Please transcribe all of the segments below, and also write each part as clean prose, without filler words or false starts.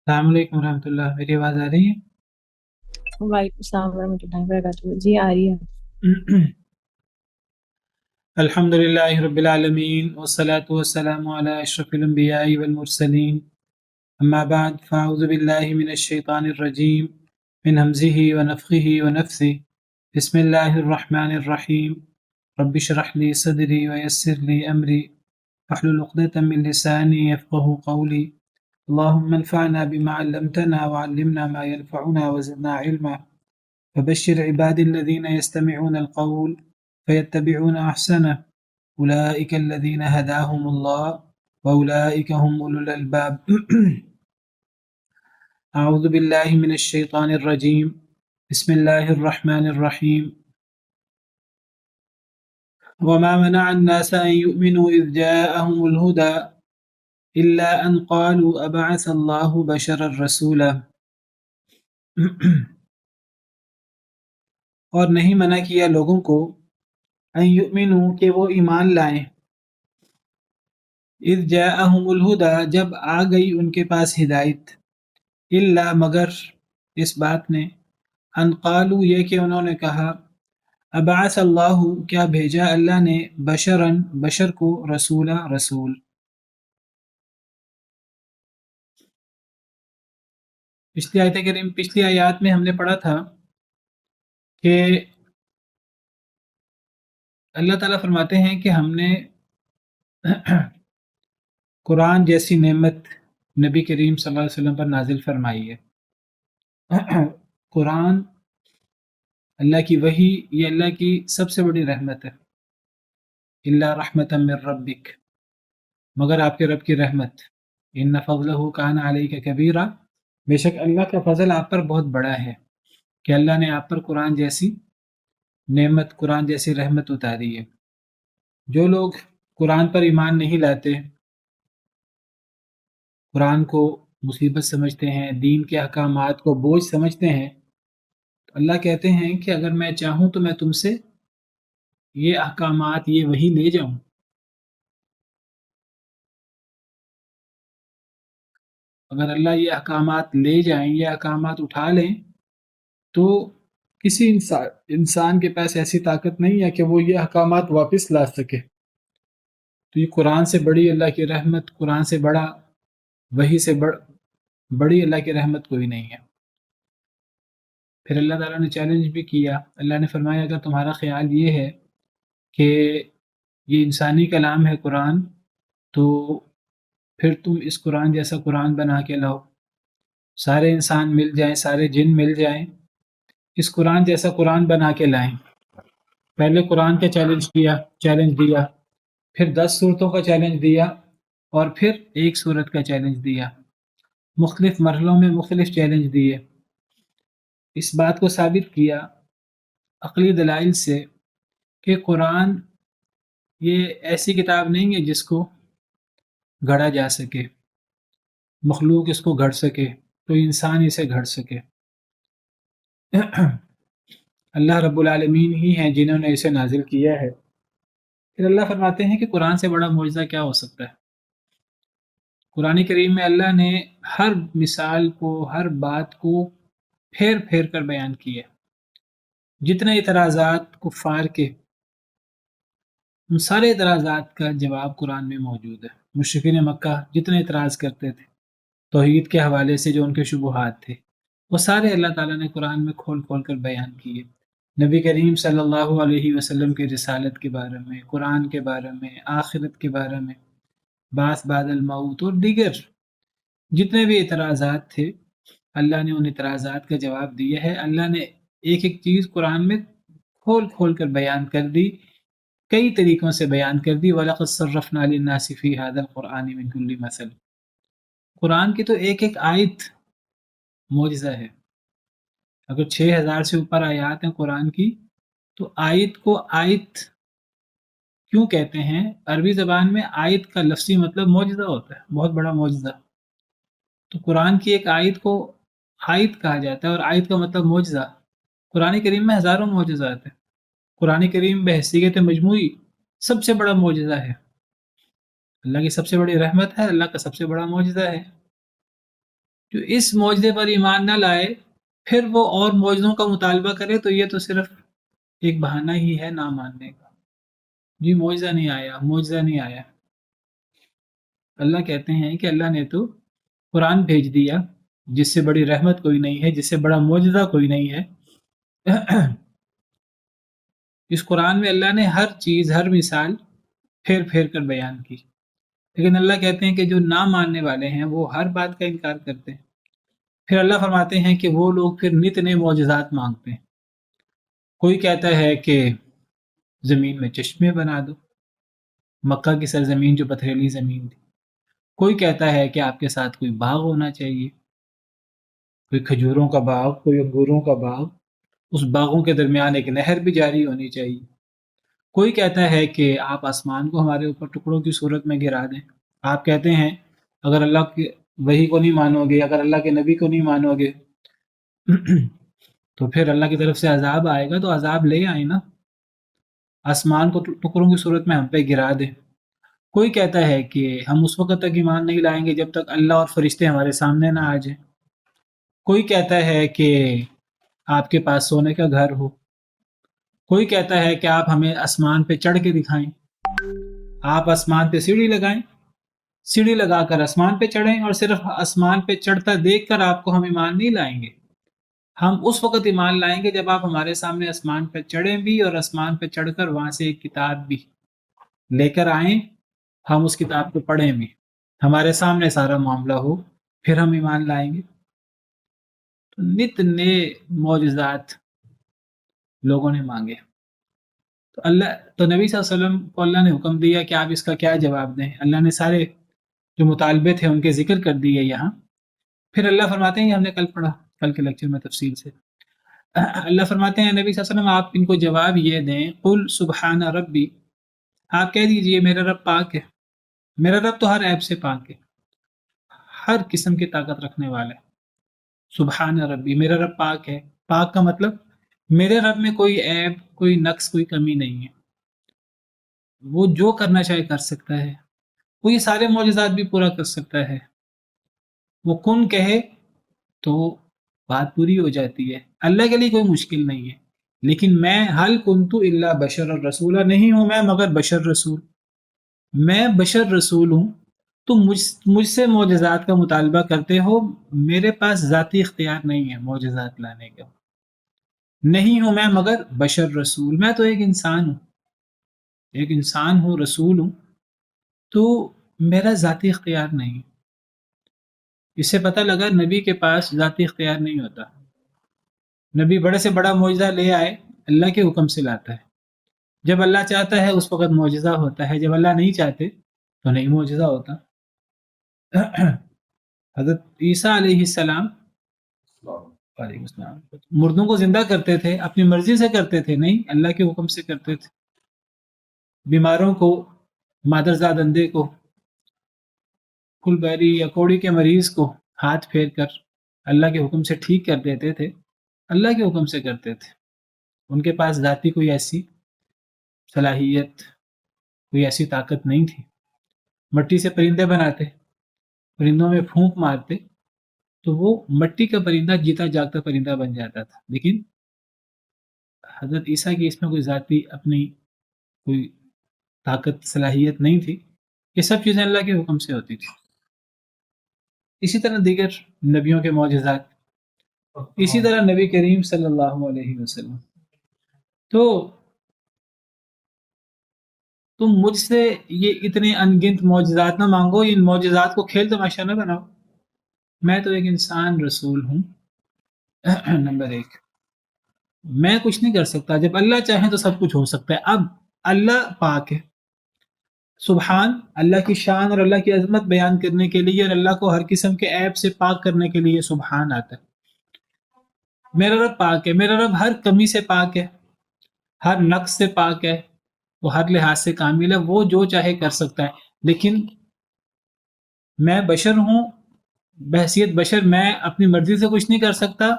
السلام علیکم ورحمۃ اللہ، میری آواز آ رہی وعلیکم السلام ورحمۃ اللہ وبرکاتہ جی آ رہی ہے۔ ہے؟ الحمد للہ رب العالمین والصلاة والسلام علی اشرف الانبیاء والمرسلین، اما بعد فاعوذ باللہ من الشیطان الرجیم من حمزه ونفخه ونفثه، بسم اللہ الرحمن الرحیم، رب اشرح لی صدری ویسر لی امری واحلل عقدۃ من لسانی یفقهوا قولی، اللهم انفعنا بما علمتنا وعلمنا ما ينفعنا وزدنا علما، فبشر عبادي الذين يستمعون القول فيتبعون أحسنه، أولئك الذين هداهم الله وأولئك هم أولو الألباب. أعوذ بالله من الشيطان الرجيم، بسم الله الرحمن الرحيم. وما منع الناس أن يؤمنوا إذ جاءهم الهدى إلا أن قالوا أبعث الله بشرا رسولا. اور نہیں منع کیا لوگوں کو ان یؤمنوا کہ وہ ایمان لائیں، اذ جاءہم الہدی جب آ گئی ان کے پاس ہدایت، الا مگر اس بات نے، ان قالوا یہ کہ انہوں نے کہا، ابعث اللہ کیا بھیجا اللہ نے، بشرا بشر کو، رسولا رسول۔ پچھلی آیات میں ہم نے پڑھا تھا کہ اللہ تعالیٰ فرماتے ہیں کہ ہم نے قرآن جیسی نعمت نبی کریم صلی اللہ علیہ وسلم پر نازل فرمائی ہے۔ قرآن اللہ کی وحی، یہ اللہ کی سب سے بڑی رحمت ہے، اللہ رحمتا من ربک، مگر آپ کے رب کی رحمت، ان فضلہ کان علیک کبیرا، بے شک اللہ کا فضل آپ پر بہت بڑا ہے کہ اللہ نے آپ پر قرآن جیسی نعمت، قرآن جیسی رحمت اتاری ہے۔ جو لوگ قرآن پر ایمان نہیں لاتے، قرآن کو مصیبت سمجھتے ہیں، دین کے احکامات کو بوجھ سمجھتے ہیں، تو اللہ کہتے ہیں کہ اگر میں چاہوں تو میں تم سے یہ احکامات، یہ وحی لے جاؤں۔ اگر اللہ یہ احکامات لے جائیں، یہ احکامات اٹھا لیں، تو کسی انسان کے پاس ایسی طاقت نہیں ہے کہ وہ یہ احکامات واپس لا سکے۔ تو یہ قرآن سے بڑی اللہ کی رحمت، قرآن سے بڑا، وحی سے بڑی اللہ کی رحمت کوئی نہیں ہے۔ پھر اللہ تعالیٰ نے چیلنج بھی کیا، اللہ نے فرمایا اگر تمہارا خیال یہ ہے کہ یہ انسانی کلام ہے قرآن، تو پھر تم اس قرآن جیسا قرآن بنا کے لاؤ، سارے انسان مل جائیں، سارے جن مل جائیں، اس قرآن جیسا قرآن بنا کے لائیں۔ پہلے قرآن کا چیلنج دیا، پھر 10 صورتوں کا چیلنج دیا، اور پھر ایک صورت کا چیلنج دیا، مختلف مرحلوں میں مختلف چیلنج دیے۔ اس بات کو ثابت کیا عقلی دلائل سے کہ قرآن یہ ایسی کتاب نہیں ہے جس کو گھڑا جا سکے، مخلوق اس کو گھڑ سکے، تو انسان اسے گھڑ سکے۔ اللہ رب العالمین ہی ہیں جنہوں نے اسے نازل کیا ہے۔ پھر اللہ فرماتے ہیں کہ قرآن سے بڑا معجزہ کیا ہو سکتا ہے۔ قرآن کریم میں اللہ نے ہر مثال کو، ہر بات کو پھیر پھیر کر بیان کیا۔ جتنے اعتراضات کفار کے، ان سارے اعتراضات کا جواب قرآن میں موجود ہے۔ مشرکین مکہ جتنے اعتراض کرتے تھے توحید کے حوالے سے، جو ان کے شبہات تھے، وہ سارے اللہ تعالیٰ نے قرآن میں کھول کھول کر بیان کیے۔ نبی کریم صلی اللہ علیہ وسلم کی رسالت کے بارے میں، قرآن کے بارے میں، آخرت کے بارے میں، بعث بعد الموت اور دیگر جتنے بھی اعتراضات تھے، اللہ نے ان اعتراضات کا جواب دیا ہے۔ اللہ نے ایک ایک چیز قرآن میں کھول کھول کر بیان کر دی، کئی طریقوں سے بیان کر دی۔ وَلَقَدْ صَرَّفْنَا لِلنَّاسِ فِي هَذَا الْقُرْآنِ مِنْ كُلِّ مَثَلٍ۔ قرآن کی تو ایک ایک آیت معجزہ ہے۔ اگر 6000 سے اوپر آیات ہیں قرآن کی، تو آیت کو آیت کیوں کہتے ہیں؟ عربی زبان میں آیت کا لفظی مطلب معجزہ ہوتا ہے، بہت بڑا معجزہ۔ تو قرآن کی ایک آیت کو آیت کہا جاتا ہے، اور آیت کا مطلب معجزہ۔ قرآن کریم میں ہزاروں معجزات ہیں۔ قرآن کریم بحیثیت مجموعی سب سے بڑا معجزہ ہے، اللہ کی سب سے بڑی رحمت ہے، اللہ کا سب سے بڑا معجزہ ہے۔ جو اس معجزے پر ایمان نہ لائے پھر وہ اور معجزوں کا مطالبہ کرے تو یہ تو صرف ایک بہانہ ہی ہے نہ ماننے کا. جی معجزہ نہیں آیا، معجزہ نہیں آیا. اللہ کہتے ہیں کہ اللہ نے تو قرآن بھیج دیا جس سے بڑی رحمت کوئی نہیں ہے، جس سے بڑا معجزہ کوئی نہیں ہے. اس قرآن میں اللہ نے ہر چیز، ہر مثال پھیر پھیر کر بیان کی. لیکن اللہ کہتے ہیں کہ جو نہ ماننے والے ہیں وہ ہر بات کا انکار کرتے ہیں. پھر اللہ فرماتے ہیں کہ وہ لوگ پھر نت نئے معجزات مانگتے ہیں. کوئی کہتا ہے کہ زمین میں چشمے بنا دو، مکہ کی سرزمین جو پتھریلی زمین تھی. کوئی کہتا ہے کہ آپ کے ساتھ کوئی باغ ہونا چاہیے، کوئی کھجوروں کا باغ، کوئی انگوروں کا باغ، اس باغوں کے درمیان ایک نہر بھی جاری ہونی چاہیے. کوئی کہتا ہے کہ آپ آسمان کو ہمارے اوپر ٹکڑوں کی صورت میں گرا دیں. آپ کہتے ہیں اگر اللہ کے وحی کو نہیں مانو گے، اگر اللہ کے نبی کو نہیں مانو گے تو پھر اللہ کی طرف سے عذاب آئے گا، تو عذاب لے آئیں نا، آسمان کو ٹکڑوں کی صورت میں ہم پہ گرا دیں. کوئی کہتا ہے کہ ہم اس وقت تک ایمان نہیں لائیں گے جب تک اللہ اور فرشتے ہمارے سامنے نہ آ جائیں. کوئی کہتا ہے کہ آپ کے پاس سونے کا گھر ہو. کوئی کہتا ہے کہ آپ ہمیں آسمان پہ چڑھ کے دکھائیں، آپ آسمان پہ سیڑھی لگائیں، سیڑھی لگا کر آسمان پہ چڑھیں اور صرف آسمان پہ چڑھتا دیکھ کر آپ کو ہم ایمان نہیں لائیں گے. ہم اس وقت ایمان لائیں گے جب آپ ہمارے سامنے آسمان پہ چڑھیں بھی اور آسمان پہ چڑھ کر وہاں سے ایک کتاب بھی لے کر آئیں، ہم اس کتاب کو پڑھیں بھی، ہمارے سامنے سارا معاملہ ہو، پھر ہم ایمان لائیں گے. تو نت نئے معجزات لوگوں نے مانگے. تو نبی صلی اللہ علیہ وسلم کو اللہ نے حکم دیا کہ آپ اس کا کیا جواب دیں. اللہ نے سارے جو مطالبے تھے ان کے ذکر کر دیے یہاں. پھر اللہ فرماتے ہیں، یہ ہم نے کل پڑھا، کل کے لیکچر میں تفصیل سے. اللہ فرماتے ہیں نبی صلی اللہ علیہ وسلم آپ ان کو جواب یہ دیں، قل سبحان ربی، آپ کہہ دیجئے میرا رب پاک ہے. میرا رب تو ہر عیب سے پاک ہے، ہر قسم کی طاقت رکھنے والا ہے. سبحان ربی، میرا رب پاک ہے. پاک کا مطلب میرے رب میں کوئی عیب، کوئی نقص، کوئی کمی نہیں ہے. وہ جو کرنا چاہے کر سکتا ہے، وہ یہ سارے معجزات بھی پورا کر سکتا ہے. وہ کن کہے تو بات پوری ہو جاتی ہے. اللہ کے لیے کوئی مشکل نہیں ہے. لیکن میں حل کنتو الا بشر الرسول، نہیں ہوں میں مگر بشر رسول. میں بشر رسول ہوں، تو مجھ سے معجزات کا مطالبہ کرتے ہو. میرے پاس ذاتی اختیار نہیں ہے معجزات لانے کا. نہیں ہوں میں مگر بشر رسول، میں تو ایک انسان ہوں، ایک انسان ہوں، رسول ہوں، تو میرا ذاتی اختیار نہیں. اس سے پتہ لگا نبی کے پاس ذاتی اختیار نہیں ہوتا. نبی بڑے سے بڑا معجزہ لے آئے اللہ کے حکم سے لاتا ہے. جب اللہ چاہتا ہے اس وقت معجزہ ہوتا ہے، جب اللہ نہیں چاہتے تو نہیں معجزہ ہوتا. حضرت عیسیٰ علیہ السلام علیہ السلام مردوں کو زندہ کرتے تھے، اپنی مرضی سے کرتے تھے؟ نہیں، اللہ کے حکم سے کرتے تھے. بیماروں کو، مادرزاد اندھے کو، کل بیری یا کوڑی کے مریض کو ہاتھ پھیر کر اللہ کے حکم سے ٹھیک کر دیتے تھے. اللہ کے حکم سے کرتے تھے. ان کے پاس ذاتی کوئی ایسی صلاحیت، کوئی ایسی طاقت نہیں تھی. مٹی سے پرندے بناتے، پرندوں میں پھونک مارتے تو وہ مٹی کا پرندہ جیتا جاگتا پرندہ بن جاتا تھا. لیکن حضرت عیسیٰ کی اس میں کوئی ذاتی اپنی کوئی طاقت، صلاحیت نہیں تھی. یہ سب چیزیں اللہ کے حکم سے ہوتی تھی. اسی طرح دیگر نبیوں کے معجزات، اسی طرح نبی کریم صلی اللہ علیہ وسلم. تو تم مجھ سے یہ اتنے انگنت معجزات نہ مانگو، ان معجزات کو کھیل تماشا نہ بناؤ. میں تو ایک انسان رسول ہوں. نمبر ایک، میں کچھ نہیں کر سکتا. جب اللہ چاہے تو سب کچھ ہو سکتا ہے. اب اللہ پاک ہے، سبحان، اللہ کی شان اور اللہ کی عظمت بیان کرنے کے لیے اور اللہ کو ہر قسم کے عیب سے پاک کرنے کے لیے سبحان آتا ہے. میرا رب پاک ہے، میرا رب ہر کمی سے پاک ہے، ہر نقص سے پاک ہے، وہ ہر لحاظ سے کامل ہے. وہ جو چاہے کر سکتا ہے. لیکن میں بشر ہوں، بحیثیت بشر میں اپنی مرضی سے کچھ نہیں کر سکتا.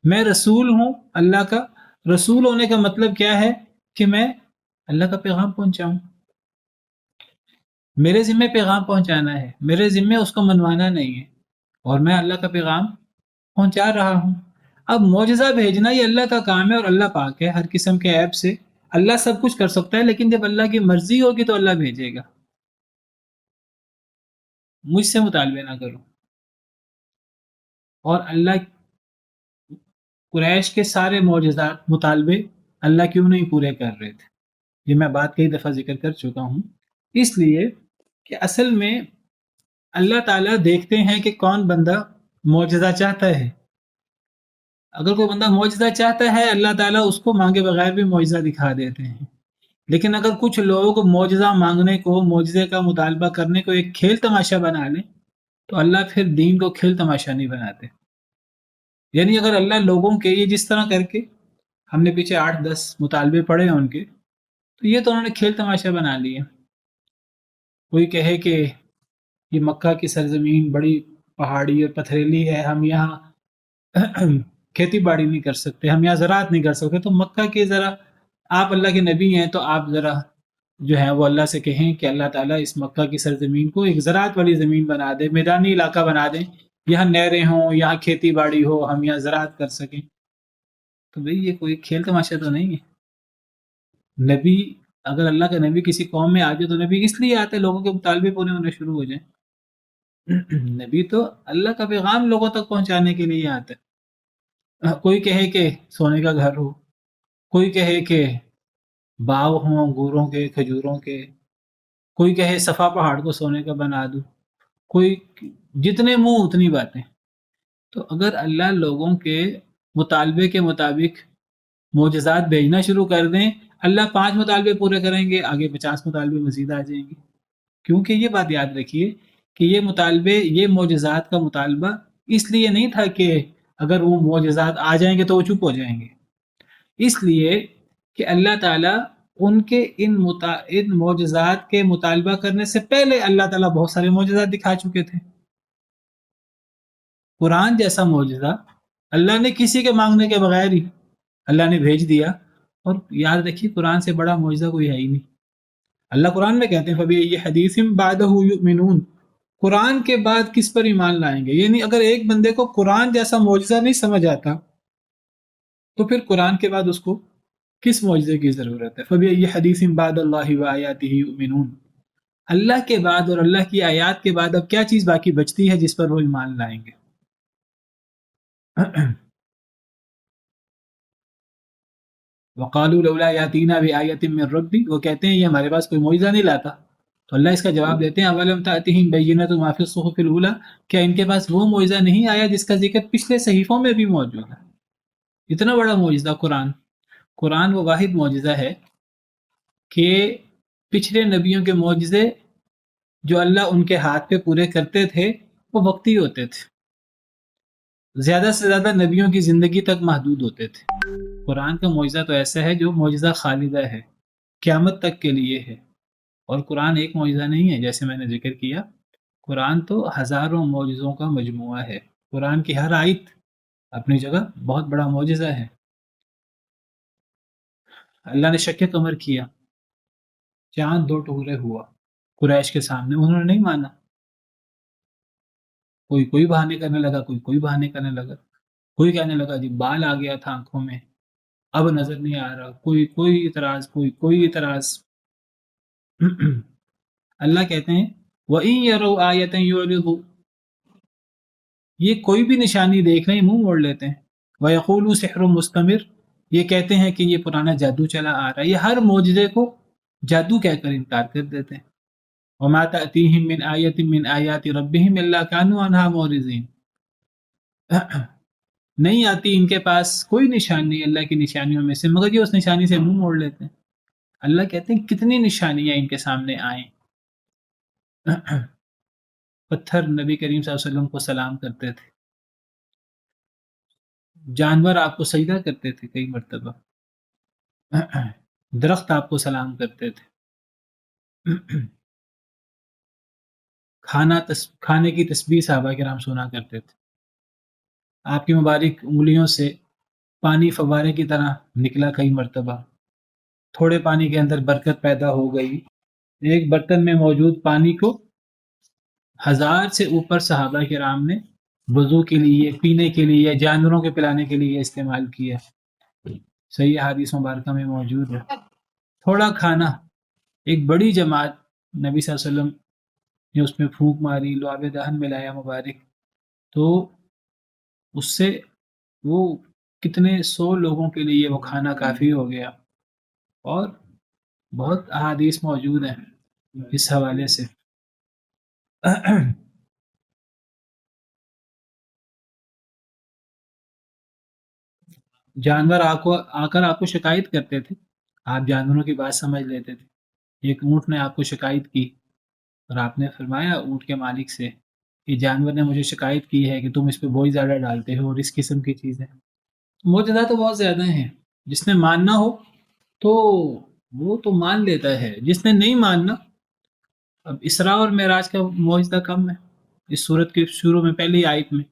میں رسول ہوں اللہ کا. رسول ہونے کا مطلب کیا ہے؟ کہ میں اللہ کا پیغام پہنچاؤں. میرے ذمہ پیغام پہنچانا ہے، میرے ذمہ اس کو منوانا نہیں ہے. اور میں اللہ کا پیغام پہنچا رہا ہوں۔ اب معجزہ بھیجنا یہ اللہ کا کام ہے، اور اللہ پاک ہے ہر قسم کے عیب سے۔ اللہ سب کچھ کر سکتا ہے، لیکن جب اللہ کی مرضی ہوگی تو اللہ بھیجے گا۔ مجھ سے مطالبے نہ کرو۔ اور اللہ قریش کے سارے معجزات مطالبے اللہ کیوں نہیں پورے کر رہے تھے؟ یہ میں بات کئی دفعہ ذکر کر چکا ہوں۔ اس لیے کہ اصل میں اللہ تعالیٰ دیکھتے ہیں کہ کون بندہ معجزہ چاہتا ہے۔ اگر کوئی بندہ معجزہ چاہتا ہے، اللہ تعالیٰ اس کو مانگے بغیر بھی معجزہ دکھا دیتے ہیں۔ لیکن اگر کچھ لوگ معجزہ مانگنے کو، معجزے کا مطالبہ کرنے کو ایک کھیل تماشا بنا لیں، تو اللہ پھر دین کو کھیل تماشا نہیں بناتے۔ یعنی اگر اللہ لوگوں کے، یہ جس طرح کر کے ہم نے پیچھے 8-10 مطالبے پڑھے ہیں ان کے، تو یہ تو انہوں نے کھیل تماشا بنا لیے۔ کوئی کہے کہ یہ مکہ کی سرزمین بڑی پہاڑی اور پتھریلی ہے، ہم یہاں کھیتی باڑی نہیں کر سکتے، ہم یہاں زراعت نہیں کر سکتے، تو مکہ کے ذرا، آپ اللہ کے نبی ہیں تو آپ ذرا جو ہے وہ اللہ سے کہیں کہ اللہ تعالیٰ اس مکہ کی سرزمین کو ایک زراعت والی زمین بنا دے، میدانی علاقہ بنا دیں، یہاں نہریں ہوں، یہاں کھیتی باڑی ہو، ہم یہاں زراعت کر سکیں۔ تو بھئی یہ کوئی کھیل تماشا تو نہیں ہے۔ نبی، اگر اللہ کا نبی کسی قوم میں آ جائے تو نبی اس لیے آتے لوگوں کے مطالبے پورے ہونے شروع ہو جائیں۔ نبی تو اللہ کا پیغام لوگوں تک پہنچانے کے لیے آتا ہے۔ کوئی کہے کہ سونے کا گھر ہو، کوئی کہے کہ باغ ہوں انگوروں کے، کھجوروں کے، کوئی کہے صفا پہاڑ کو سونے کا بنا دوں، کوئی جتنے منہ اتنی باتیں۔ تو اگر اللہ لوگوں کے مطالبے کے مطابق معجزات بھیجنا شروع کر دیں، اللہ 5 مطالبے پورے کریں گے، آگے 50 مطالبے مزید آ جائیں گے۔ کیونکہ یہ بات یاد رکھیے کہ یہ مطالبے، یہ معجزات کا مطالبہ اس لیے نہیں تھا کہ اگر وہ معجزات آ جائیں گے تو وہ چپ ہو جائیں گے، اس لیے کہ اللہ تعالیٰ ان کے ان معجزات کے مطالبہ کرنے سے پہلے اللہ تعالیٰ بہت سارے معجزات دکھا چکے تھے۔ قرآن جیسا معجزہ اللہ نے کسی کے مانگنے کے بغیر ہی اللہ نے بھیج دیا، اور یاد رکھیے قرآن سے بڑا معجزہ کوئی ہے ہی نہیں۔ اللہ قرآن میں کہتے ہیں فَبِأَيِّ حَدِيثٍ بَعْدَهُ يُؤْمِنُونَ، قرآن کے بعد کس پر ایمان لائیں گے؟ یعنی اگر ایک بندے کو قرآن جیسا معجزہ نہیں سمجھ آتا تو پھر قرآن کے بعد اس کو کس معجزے کی ضرورت ہے؟ فَبِأَيِّ حَدِيثٍ بَعْدَ اللَّهِ وَآيَاتِهِ يُؤْمِنُونَ، اللہ کے بعد اور اللہ کی آیات کے بعد اب کیا چیز باقی بچتی ہے جس پر وہ ایمان لائیں گے؟ وقالوا لولا یاتینا بآیۃ من ربی، وہ کہتے ہیں یہ ہمارے پاس کوئی معجزہ نہیں لاتا۔ تو اللہ اس کا جواب دیتے ہیں اولم تأتہم بینۃ ما فی الصحف الاولی، کیا ان کے پاس وہ معجزہ نہیں آیا جس کا ذکر پچھلے صحیفوں میں بھی موجود ہے؟ اتنا بڑا معجزہ قرآن۔ قرآن وہ واحد معجزہ ہے کہ پچھلے نبیوں کے معجزے جو اللہ ان کے ہاتھ پہ پورے کرتے تھے وہ وقتی ہوتے تھے، زیادہ سے زیادہ نبیوں کی زندگی تک محدود ہوتے تھے۔ قرآن کا معجزہ تو ایسا ہے جو معجزہ خالدہ ہے، قیامت تک کے لیے ہے۔ اور قرآن ایک معجزہ نہیں ہے، جیسے میں نے ذکر کیا، قرآن تو ہزاروں معجزوں کا مجموعہ ہے۔ قرآن کی ہر آیت اپنی جگہ بہت بڑا معجزہ ہے۔ اللہ نے شق قمر کیا، چاند 2 ٹکڑے ہوا قریش کے سامنے، انہوں نے نہیں مانا۔ کوئی بہانے کرنے لگا، کوئی بہانے کرنے لگا، کوئی کہنے لگا جی بال آ گیا تھا آنکھوں میں، اب نظر نہیں آ رہا، کوئی اعتراض، کوئی اعتراض۔ اللہ کہتے ہیں وَإِن يَرَوْا آیَةً يُعْرِضُوا، یہ کوئی بھی نشانی دیکھ لیں منہ موڑ لیتے ہیں۔ وَيَقُولُوا سِحْرٌ مُسْتَمِرٌ، یہ کہتے ہیں کہ یہ پرانا جادو چلا آ رہا ہے، یہ ہر معجزے کو جادو کہہ کر انکار کر دیتے ہیں۔ وَمَا تَأْتِيهِم مِّنْ آیَةٍ مِّنْ آیَاتِ رَبِّهِمْ إِلَّا كَانُوا عَنْهَا مُعْرِضِينَ، نہیں آتی ان کے پاس کوئی نشانی اللہ کی نشانیوں میں سے مگر یہ اس نشانی سے منہ موڑ لیتے ہیں۔ اللہ کہتے ہیں کتنی نشانیاں ان کے سامنے آئیں۔ پتھر نبی کریم صلی اللہ علیہ وسلم کو سلام کرتے تھے، جانور آپ کو سجدہ کرتے تھے کئی مرتبہ، درخت آپ کو سلام کرتے تھے، کھانے کی تسبیح صحابہ کرام سنا کرتے تھے، آپ کی مبارک انگلیوں سے پانی فوارے کی طرح نکلا کئی مرتبہ، تھوڑے پانی کے اندر برکت پیدا ہو گئی، ایک برتن میں موجود پانی کو 1000 سے اوپر صحابہ کرام نے وضو کے لیے، پینے کے لیے، جانوروں کے پلانے کے لیے استعمال کیا. صحیح حدیث مبارکہ میں موجود ہے. تھوڑا کھانا، ایک بڑی جماعت نبی صلی اللہ علیہ وسلم نے اس میں پھونک ماری، لعاب دہن میں لایا مبارک، تو اس سے وہ کتنے 100 لوگوں کے لیے وہ کھانا کافی ہو گیا. اور بہت احادیث موجود ہیں اس حوالے سے. جانور آ کر آپ کو شکایت کرتے تھے، آپ جانوروں کی بات سمجھ لیتے تھے. ایک اونٹ نے آپ کو شکایت کی اور آپ نے فرمایا اونٹ کے مالک سے کہ جانور نے مجھے شکایت کی ہے کہ تم اس پہ بوجھ زیادہ ڈالتے ہو اور اس قسم کی چیزیں. معجزات تو بہت زیادہ ہیں. جس نے ماننا ہو تو وہ تو مان لیتا ہے، جس نے نہیں ماننا. اب اسراء اور معراج کا معجزہ کم ہے. اس صورت کے شروع میں پہلی آیت میں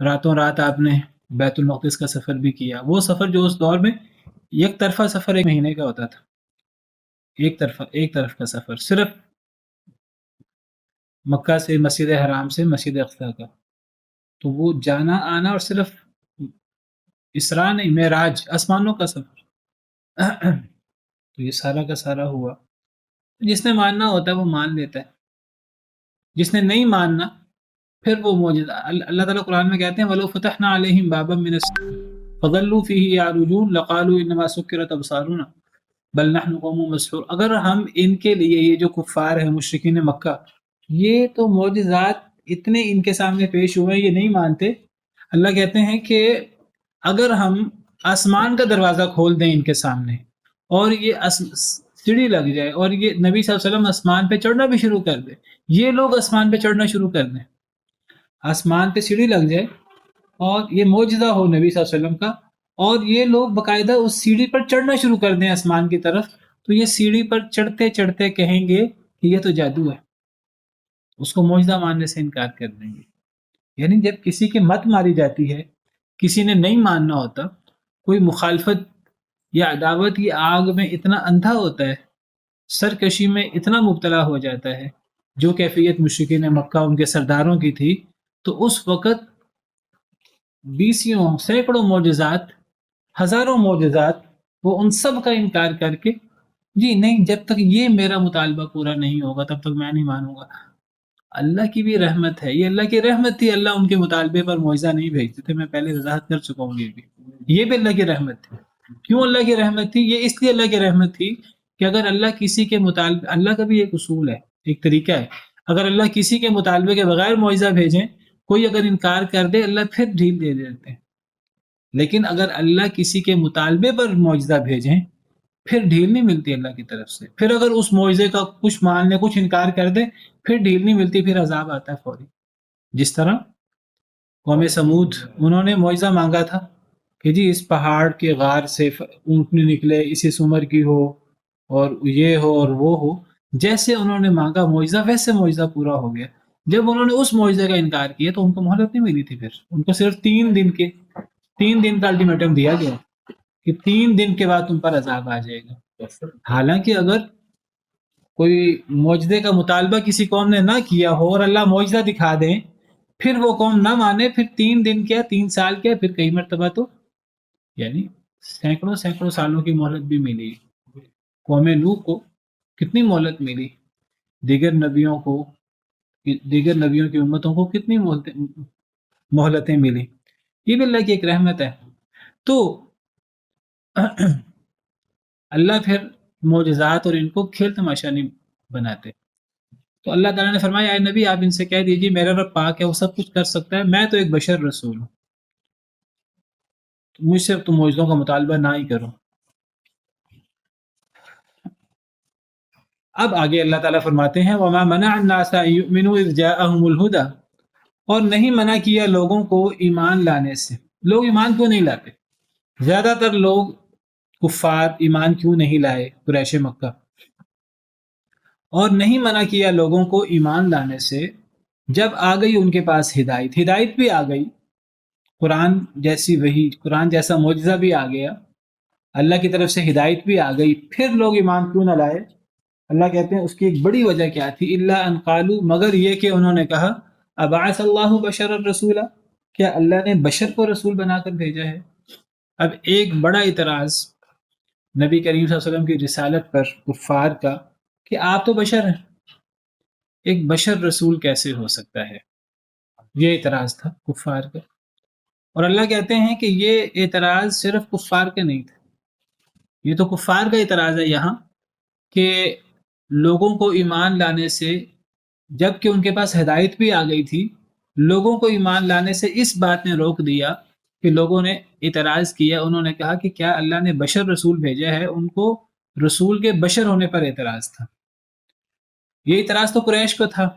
راتوں رات آپ نے بیت المقدس کا سفر بھی کیا. وہ سفر جو اس دور میں یک طرفہ سفر 1 مہینے کا ہوتا تھا، ایک طرف کا سفر صرف مکہ سے مسجد حرام سے مسجد اقصی کا. تو وہ جانا آنا اور صرف اسراء نہیں، معراج آسمانوں کا سفر. تو یہ سارا کا سارا ہوا. جس نے ماننا ہوتا ہے وہ مان لیتا ہے، جس نے نہیں ماننا پھر وہ معجزہ. اللہ تعالیٰ قرآن میں کہتے ہیں وَلَوْ فَتَحْنَا عَلَيْهِمْ بَابًا مِّنَ السَّمَاءِ فَظَلُّوا فِيهِ يَعْرُجُونَ لَقَالُوا إِنَّمَا سُكِّرَتْ أَبْصَارُنَا بَلْ نَحْنُ قَوْمٌ مَسْحُورٌ. اگر ہم ان کے لیے، یہ جو کفار ہیں مشرکین مکہ، یہ تو معجزات اتنے ان کے سامنے پیش ہوئے یہ نہیں مانتے. اللہ کہتے ہیں کہ اگر ہم آسمان کا دروازہ کھول دیں ان کے سامنے اور یہ سیڑھی لگ جائے اور یہ نبی صلی اللہ علیہ وسلم آسمان پہ چڑھنا بھی شروع کر دے، یہ لوگ آسمان پہ چڑھنا شروع کر دیں، آسمان پہ سیڑھی لگ جائے اور یہ معجزہ ہو نبی صلی اللہ علیہ وسلم کا، اور یہ لوگ باقاعدہ اس سیڑھی پر چڑھنا شروع کر دیں آسمان کی طرف، تو یہ سیڑھی پر چڑھتے چڑھتے کہیں گے کہ یہ تو جادو ہے، اس کو معجزہ ماننے سے انکار کر دیں گے. یعنی جب کسی کی مت ماری جاتی ہے، کسی نے نہیں ماننا ہوتا، کوئی مخالفت یا عداوت کی آگ میں اتنا اندھا ہوتا ہے، سرکشی میں اتنا مبتلا ہو جاتا ہے، جو کیفیت مشرکین مکہ ان کے سرداروں کی تھی، تو اس وقت بیسیوں سینکڑوں معجزات، ہزاروں معجزات، وہ ان سب کا انکار کر کے جی نہیں، جب تک یہ میرا مطالبہ پورا نہیں ہوگا تب تک میں نہیں مانوں گا. اللہ کی بھی رحمت ہے، یہ اللہ کی رحمت تھی. اللہ ان کے مطالبے پر معجزہ نہیں بھیجتے تھے، میں پہلے وضاحت کر چکا ہوں. یہ بھی اللہ کی رحمت تھی. کیوں اللہ کی رحمت تھی؟ یہ اس لیے اللہ کی رحمت تھی کہ اگر اللہ کسی کے مطالبے، اللہ کا بھی ایک اصول ہے، ایک طریقہ ہے، اگر اللہ کسی کے مطالبے کے بغیر معجزہ بھیجیں، کوئی اگر انکار کر دے اللہ پھر ڈھیل دے دیتے ہیں. لیکن اگر اللہ کسی کے مطالبے پر معجزہ بھیجیں پھر ڈھیل نہیں ملتی اللہ کی طرف سے. پھر اگر اس معجزے کا کچھ مان لے، کچھ انکار کر دے، پھر ڈھیل نہیں ملتی، پھر عذاب آتا ہے فوری. جس طرح قوم سمود، انہوں نے معجزہ مانگا تھا کہ جی اس پہاڑ کے غار سے اونٹنی نکلے، اسی عمر کی ہو اور یہ ہو اور وہ ہو. جیسے انہوں نے مانگا معجزہ ویسے معجزہ پورا ہو گیا. جب انہوں نے اس معجزے کا انکار کیا تو ان کو مہلت نہیں ملی تھی. پھر ان کو صرف 3 دن کا الٹیمیٹم دیا گیا کہ 3 دن کے بعد تم پر عذاب آ جائے گا. حالانکہ اگر کوئی معجزے کا مطالبہ کسی قوم نے نہ کیا ہو اور اللہ معجزہ دکھا دیں، پھر وہ قوم نہ مانے، پھر 3 دن کیا 3 سال کیا، پھر کئی مرتبہ تو یعنی سینکڑوں سالوں کی مہلت بھی ملی. قوم نوح کو کتنی مہلت ملی، دیگر نبیوں کی امتوں کو کتنی مہلتیں ملی. یہ بھی اللہ کی ایک رحمت ہے. تو اللہ پھر معجزات اور ان کو کھیل تماشا نہیں بناتے. تو اللہ تعالیٰ نے فرمایا اے نبی آپ ان سے کہہ دیجیے میرا رب پاک ہے، وہ سب کچھ کر سکتا ہے، میں تو ایک بشر رسول ہوں، مجھ سے تم معجزوں کا مطالبہ نہ ہی کرو. اب آگے اللہ تعالیٰ فرماتے ہیں وَمَا مَنَعَ النَّاسَ أَن يُؤْمِنُوا إِذْ جَاءَهُمُ الْهُدَىٰ، اور نہیں منع کیا لوگوں کو ایمان لانے سے. لوگ ایمان کیوں نہیں لاتے؟ زیادہ تر لوگ کفار ایمان کیوں نہیں لائے قریش مکہ؟ اور نہیں منع کیا لوگوں کو ایمان لانے سے جب آ گئی ان کے پاس ہدایت بھی آ گئی، قرآن جیسی وحی، قرآن جیسا معجزہ بھی آ گیا، اللہ کی طرف سے ہدایت بھی آ گئی، پھر لوگ ایمان کیوں نہ لائے؟ اللہ کہتے ہیں اس کی ایک بڑی وجہ کیا تھی؟ الا ان قالوا، مگر یہ کہ انہوں نے کہا ابعث اللہ بشر الرسول، کیا اللہ نے بشر کو رسول بنا کر بھیجا ہے؟ اب ایک بڑا اعتراض نبی کریم صلی اللہ علیہ وسلم کی رسالت پر کفار کا کہ آپ تو بشر ہیں، ایک بشر رسول کیسے ہو سکتا ہے؟ یہ اعتراض تھا کفار کا. اور اللہ کہتے ہیں کہ یہ اعتراض صرف کفار کا نہیں تھا، یہ تو کفار کا اعتراض ہے یہاں کہ لوگوں کو ایمان لانے سے، جب کہ ان کے پاس ہدایت بھی آ گئی تھی، لوگوں کو ایمان لانے سے اس بات نے روک دیا کہ لوگوں نے اعتراض کیا. انہوں نے کہا کہ کیا اللہ نے بشر رسول بھیجا ہے؟ ان کو رسول کے بشر ہونے پر اعتراض تھا. یہ اعتراض تو قریش کو تھا،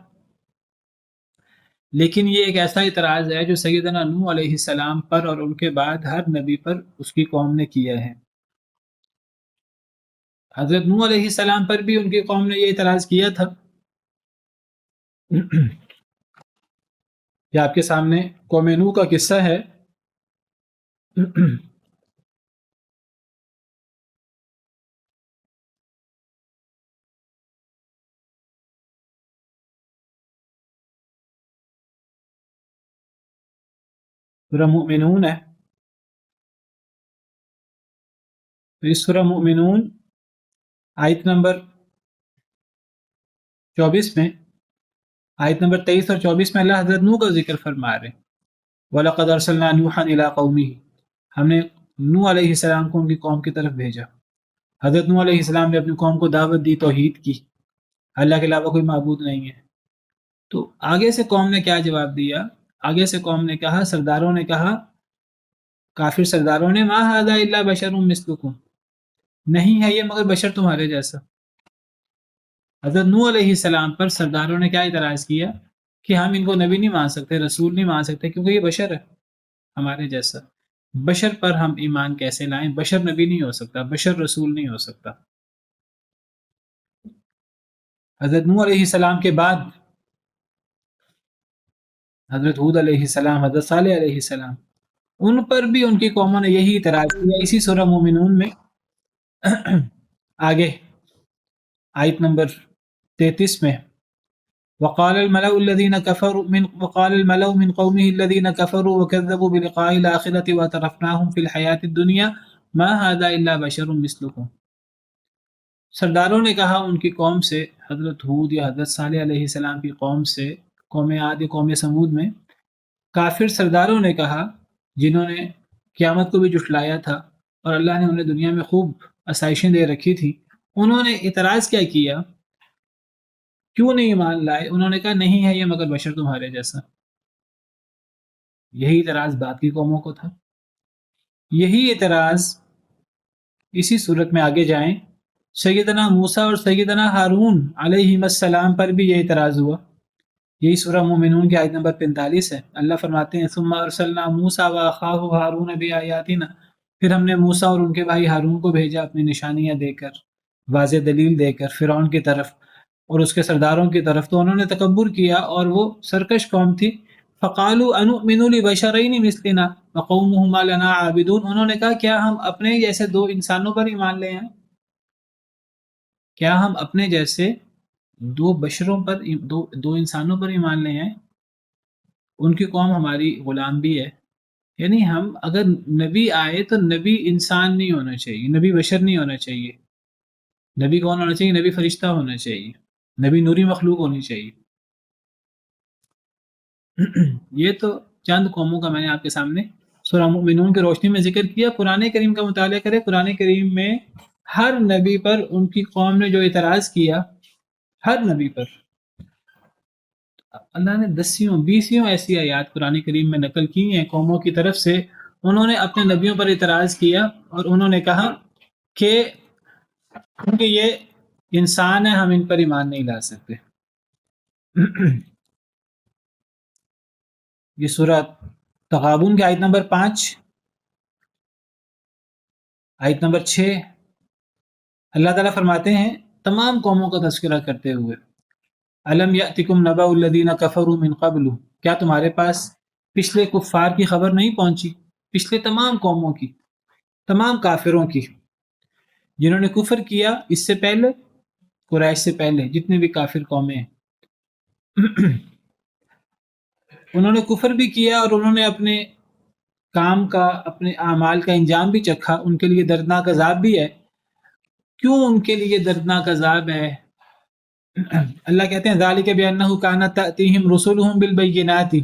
لیکن یہ ایک ایسا اعتراض ہے جو سیدنا نوح علیہ السلام پر اور ان کے بعد ہر نبی پر اس کی قوم نے کیا ہے. حضرت نوح علیہ السلام پر بھی ان کی قوم نے یہ اعتراض کیا تھا. یہ آپ کے سامنے قوم نوح کا قصہ ہے. سورہ مؤمنون ہے. تو اس سورہ مؤمنون آیت نمبر 24 میں، آیت نمبر 23 اور 24 میں اللہ حضرت نوح کا ذکر فرما رہے ہیں. وَلَقَدْ أَرْسَلْنَا نُوحًا إِلَىٰ قَوْمِهِ، ہم نے نوح علیہ السلام کو ان کی قوم کی طرف بھیجا. حضرت نوح علیہ السلام نے اپنی قوم کو دعوت دی توحید کی، اللہ کے علاوہ کوئی معبود نہیں ہے. تو آگے سے قوم نے کیا جواب دیا؟ آگے سے قوم نے کہا، سرداروں نے کہا، کافر سرداروں نے، ما ھذا الا بشر مثلکم، نہیں ہے یہ مگر بشر تمہارے جیسا. حضرت نوح علیہ السلام پر سرداروں نے کیا اعتراض کیا کہ ہم ان کو نبی نہیں مان سکتے، رسول نہیں مان سکتے، کیونکہ یہ بشر ہے ہمارے جیسا. بشر پر ہم ایمان کیسے لائیں؟ بشر نبی نہیں ہو سکتا، بشر رسول نہیں ہو سکتا. حضرت نوح علیہ السلام کے بعد حضرت ہود علیہ السلام، حضرت صالح علیہ السلام، ان پر بھی ان کی قوموں نے یہی اعتراض کیا. اسی سورہ مومنون میں آگے آیت نمبر 33 میں، وقال الملأ الذين كفروا من قومه الذين كفروا وكذبوا بلقاء الآخرة وترفناهم في الحياة الدنيا ما هذا إلا بشر مثلكم. سرداروں نے کہا ان کی قوم سے، حضرت ہود یا حضرت صالح علیہ السلام کی قوم سے، قوم عاد یا قوم سمود میں، کافر سرداروں نے کہا جنہوں نے قیامت کو بھی جھٹلایا تھا اور اللہ نے انہیں دنیا میں خوب آسائشیں دے رکھی تھی، انہوں نے اعتراض کیا کیا، کیوں نہیں ایمان لائے؟ انہوں نے کہا نہیں ہے یہ مگر بشر تمہارے جیسا. یہی اعتراض باقی قوموں کو تھا. یہی اعتراض اسی صورت میں آگے جائیں، سیدنا موسیٰ اور سیدنا ہارون علیہم السلام پر بھی یہ اعتراض ہوا. یہی سورہ مومنون کی آیت نمبر 45 ہے. اللہ فرماتے ہیں ثم ارسلنا موسیٰ واخاہ ہارون بآیاتنا، پھر ہم نے موسیٰ اور ان کے بھائی ہارون کو بھیجا اپنی نشانیاں دے کر، واضح دلیل دے کر، فرعون کی طرف اور اس کے سرداروں کی طرف. تو انہوں نے تکبر کیا اور وہ سرکش قوم تھی. فقالوا انؤمن لبشرین مثلنا وقومهما لنا عابدون، انہوں نے کہا کیا ہم اپنے جیسے دو انسانوں پر ایمان لے آئیں؟ کیا ہم اپنے جیسے دو بشروں پر، دو انسانوں پر ایمان لے آئیں؟ ان کی قوم ہماری غلام بھی ہے. یعنی ہم اگر نبی آئے تو نبی انسان نہیں ہونا چاہیے، نبی بشر نہیں ہونا چاہیے. نبی کون ہونا چاہیے؟ نبی فرشتہ ہونا چاہیے، نبی نوری مخلوق ہونی چاہیے. یہ تو چند قوموں کا میں نے آپ کے سامنے سورہ مومنون کی روشنی میں ذکر کیا. قرآن کریم کا مطالعہ کرے، قرآن کریم میں ہر نبی پر ان کی قوم نے جو اعتراض کیا، ہر نبی پر اللہ نے 10 20 ایسی آیات قرآن کریم میں نقل کی ہیں قوموں کی طرف سے. انہوں نے اپنے نبیوں پر اعتراض کیا اور انہوں نے کہا کہ کیونکہ یہ انسان ہے ہم ان پر ایمان نہیں لا سکتے. یہ سورہ تغابن کی آیت نمبر 5، آیت نمبر 6، اللہ تعالیٰ فرماتے ہیں تمام قوموں کا تذکرہ کرتے ہوئے، الم یأتکم نبأ الذین کفروا من قبل، کیا تمہارے پاس پچھلے کفار کی خبر نہیں پہنچی؟ پچھلے تمام قوموں کی، تمام کافروں کی جنہوں نے کفر کیا اس سے پہلے، قریش سے پہلے جتنے بھی کافر قومیں ہیں. انہوں نے کفر بھی کیا اور انہوں نے اپنے کام کا، اپنے اعمال کا انجام بھی چکھا، ان کے لیے دردناک عذاب بھی ہے۔ کیوں ان کے لیے دردناک عذاب ہے؟ اللہ کہتے ہیں ذالک بانہ کانت تاتیہم رسلہم بالبینات،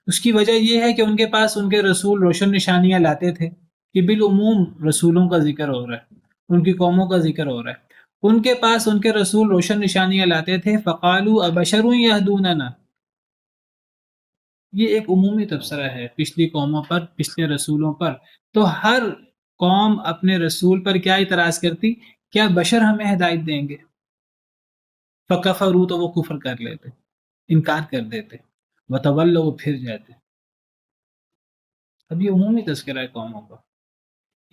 اس کی وجہ یہ ہے کہ ان کے پاس ان کے رسول روشن نشانیاں لاتے تھے۔ کہ بالعموم رسولوں کا ذکر ہو رہا ہے، ان کی قوموں کا ذکر ہو رہا ہے۔ ان کے پاس ان کے رسول روشن نشانیاں لاتے تھے، فقالوا ابشر یہدوننا، یہ ایک عمومی تبصرہ ہے پچھلی قوموں پر، پچھلے رسولوں پر۔ تو ہر قوم اپنے رسول پر کیا اعتراض کرتی؟ کیا بشر ہمیں ہدایت دیں گے؟ فکفروا، تو وہ کفر کر لیتے، انکار کر دیتے، وتولوا، وہ پھر جاتے۔ اب یہ عمومی تذکرہ ہے قوموں کا،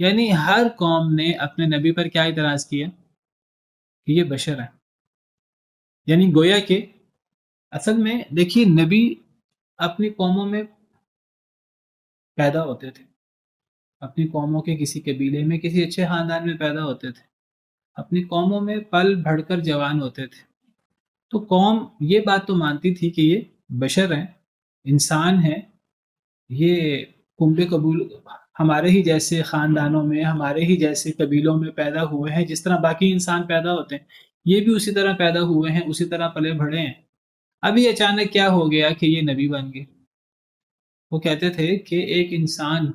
یعنی ہر قوم نے اپنے نبی پر کیا اعتراض کیا؟ کہ یہ بشر ہے۔ یعنی گویا کہ اصل میں دیکھیے نبی اپنی قوموں میں پیدا ہوتے تھے، اپنی قوموں کے کسی قبیلے میں، کسی اچھے خاندان میں پیدا ہوتے تھے، اپنی قوموں میں پل بڑھ کر جوان ہوتے تھے۔ تو قوم یہ بات تو مانتی تھی کہ یہ بشر ہیں، انسان ہیں، یہ کنبے قبول ہمارے ہی جیسے خاندانوں میں، ہمارے ہی جیسے قبیلوں میں پیدا ہوئے ہیں، جس طرح باقی انسان پیدا ہوتے ہیں یہ بھی اسی طرح پیدا ہوئے ہیں، اسی طرح پلے بڑھے ہیں۔ ابھی اچانک کیا ہو گیا کہ یہ نبی بن گئے؟ وہ کہتے تھے کہ ایک انسان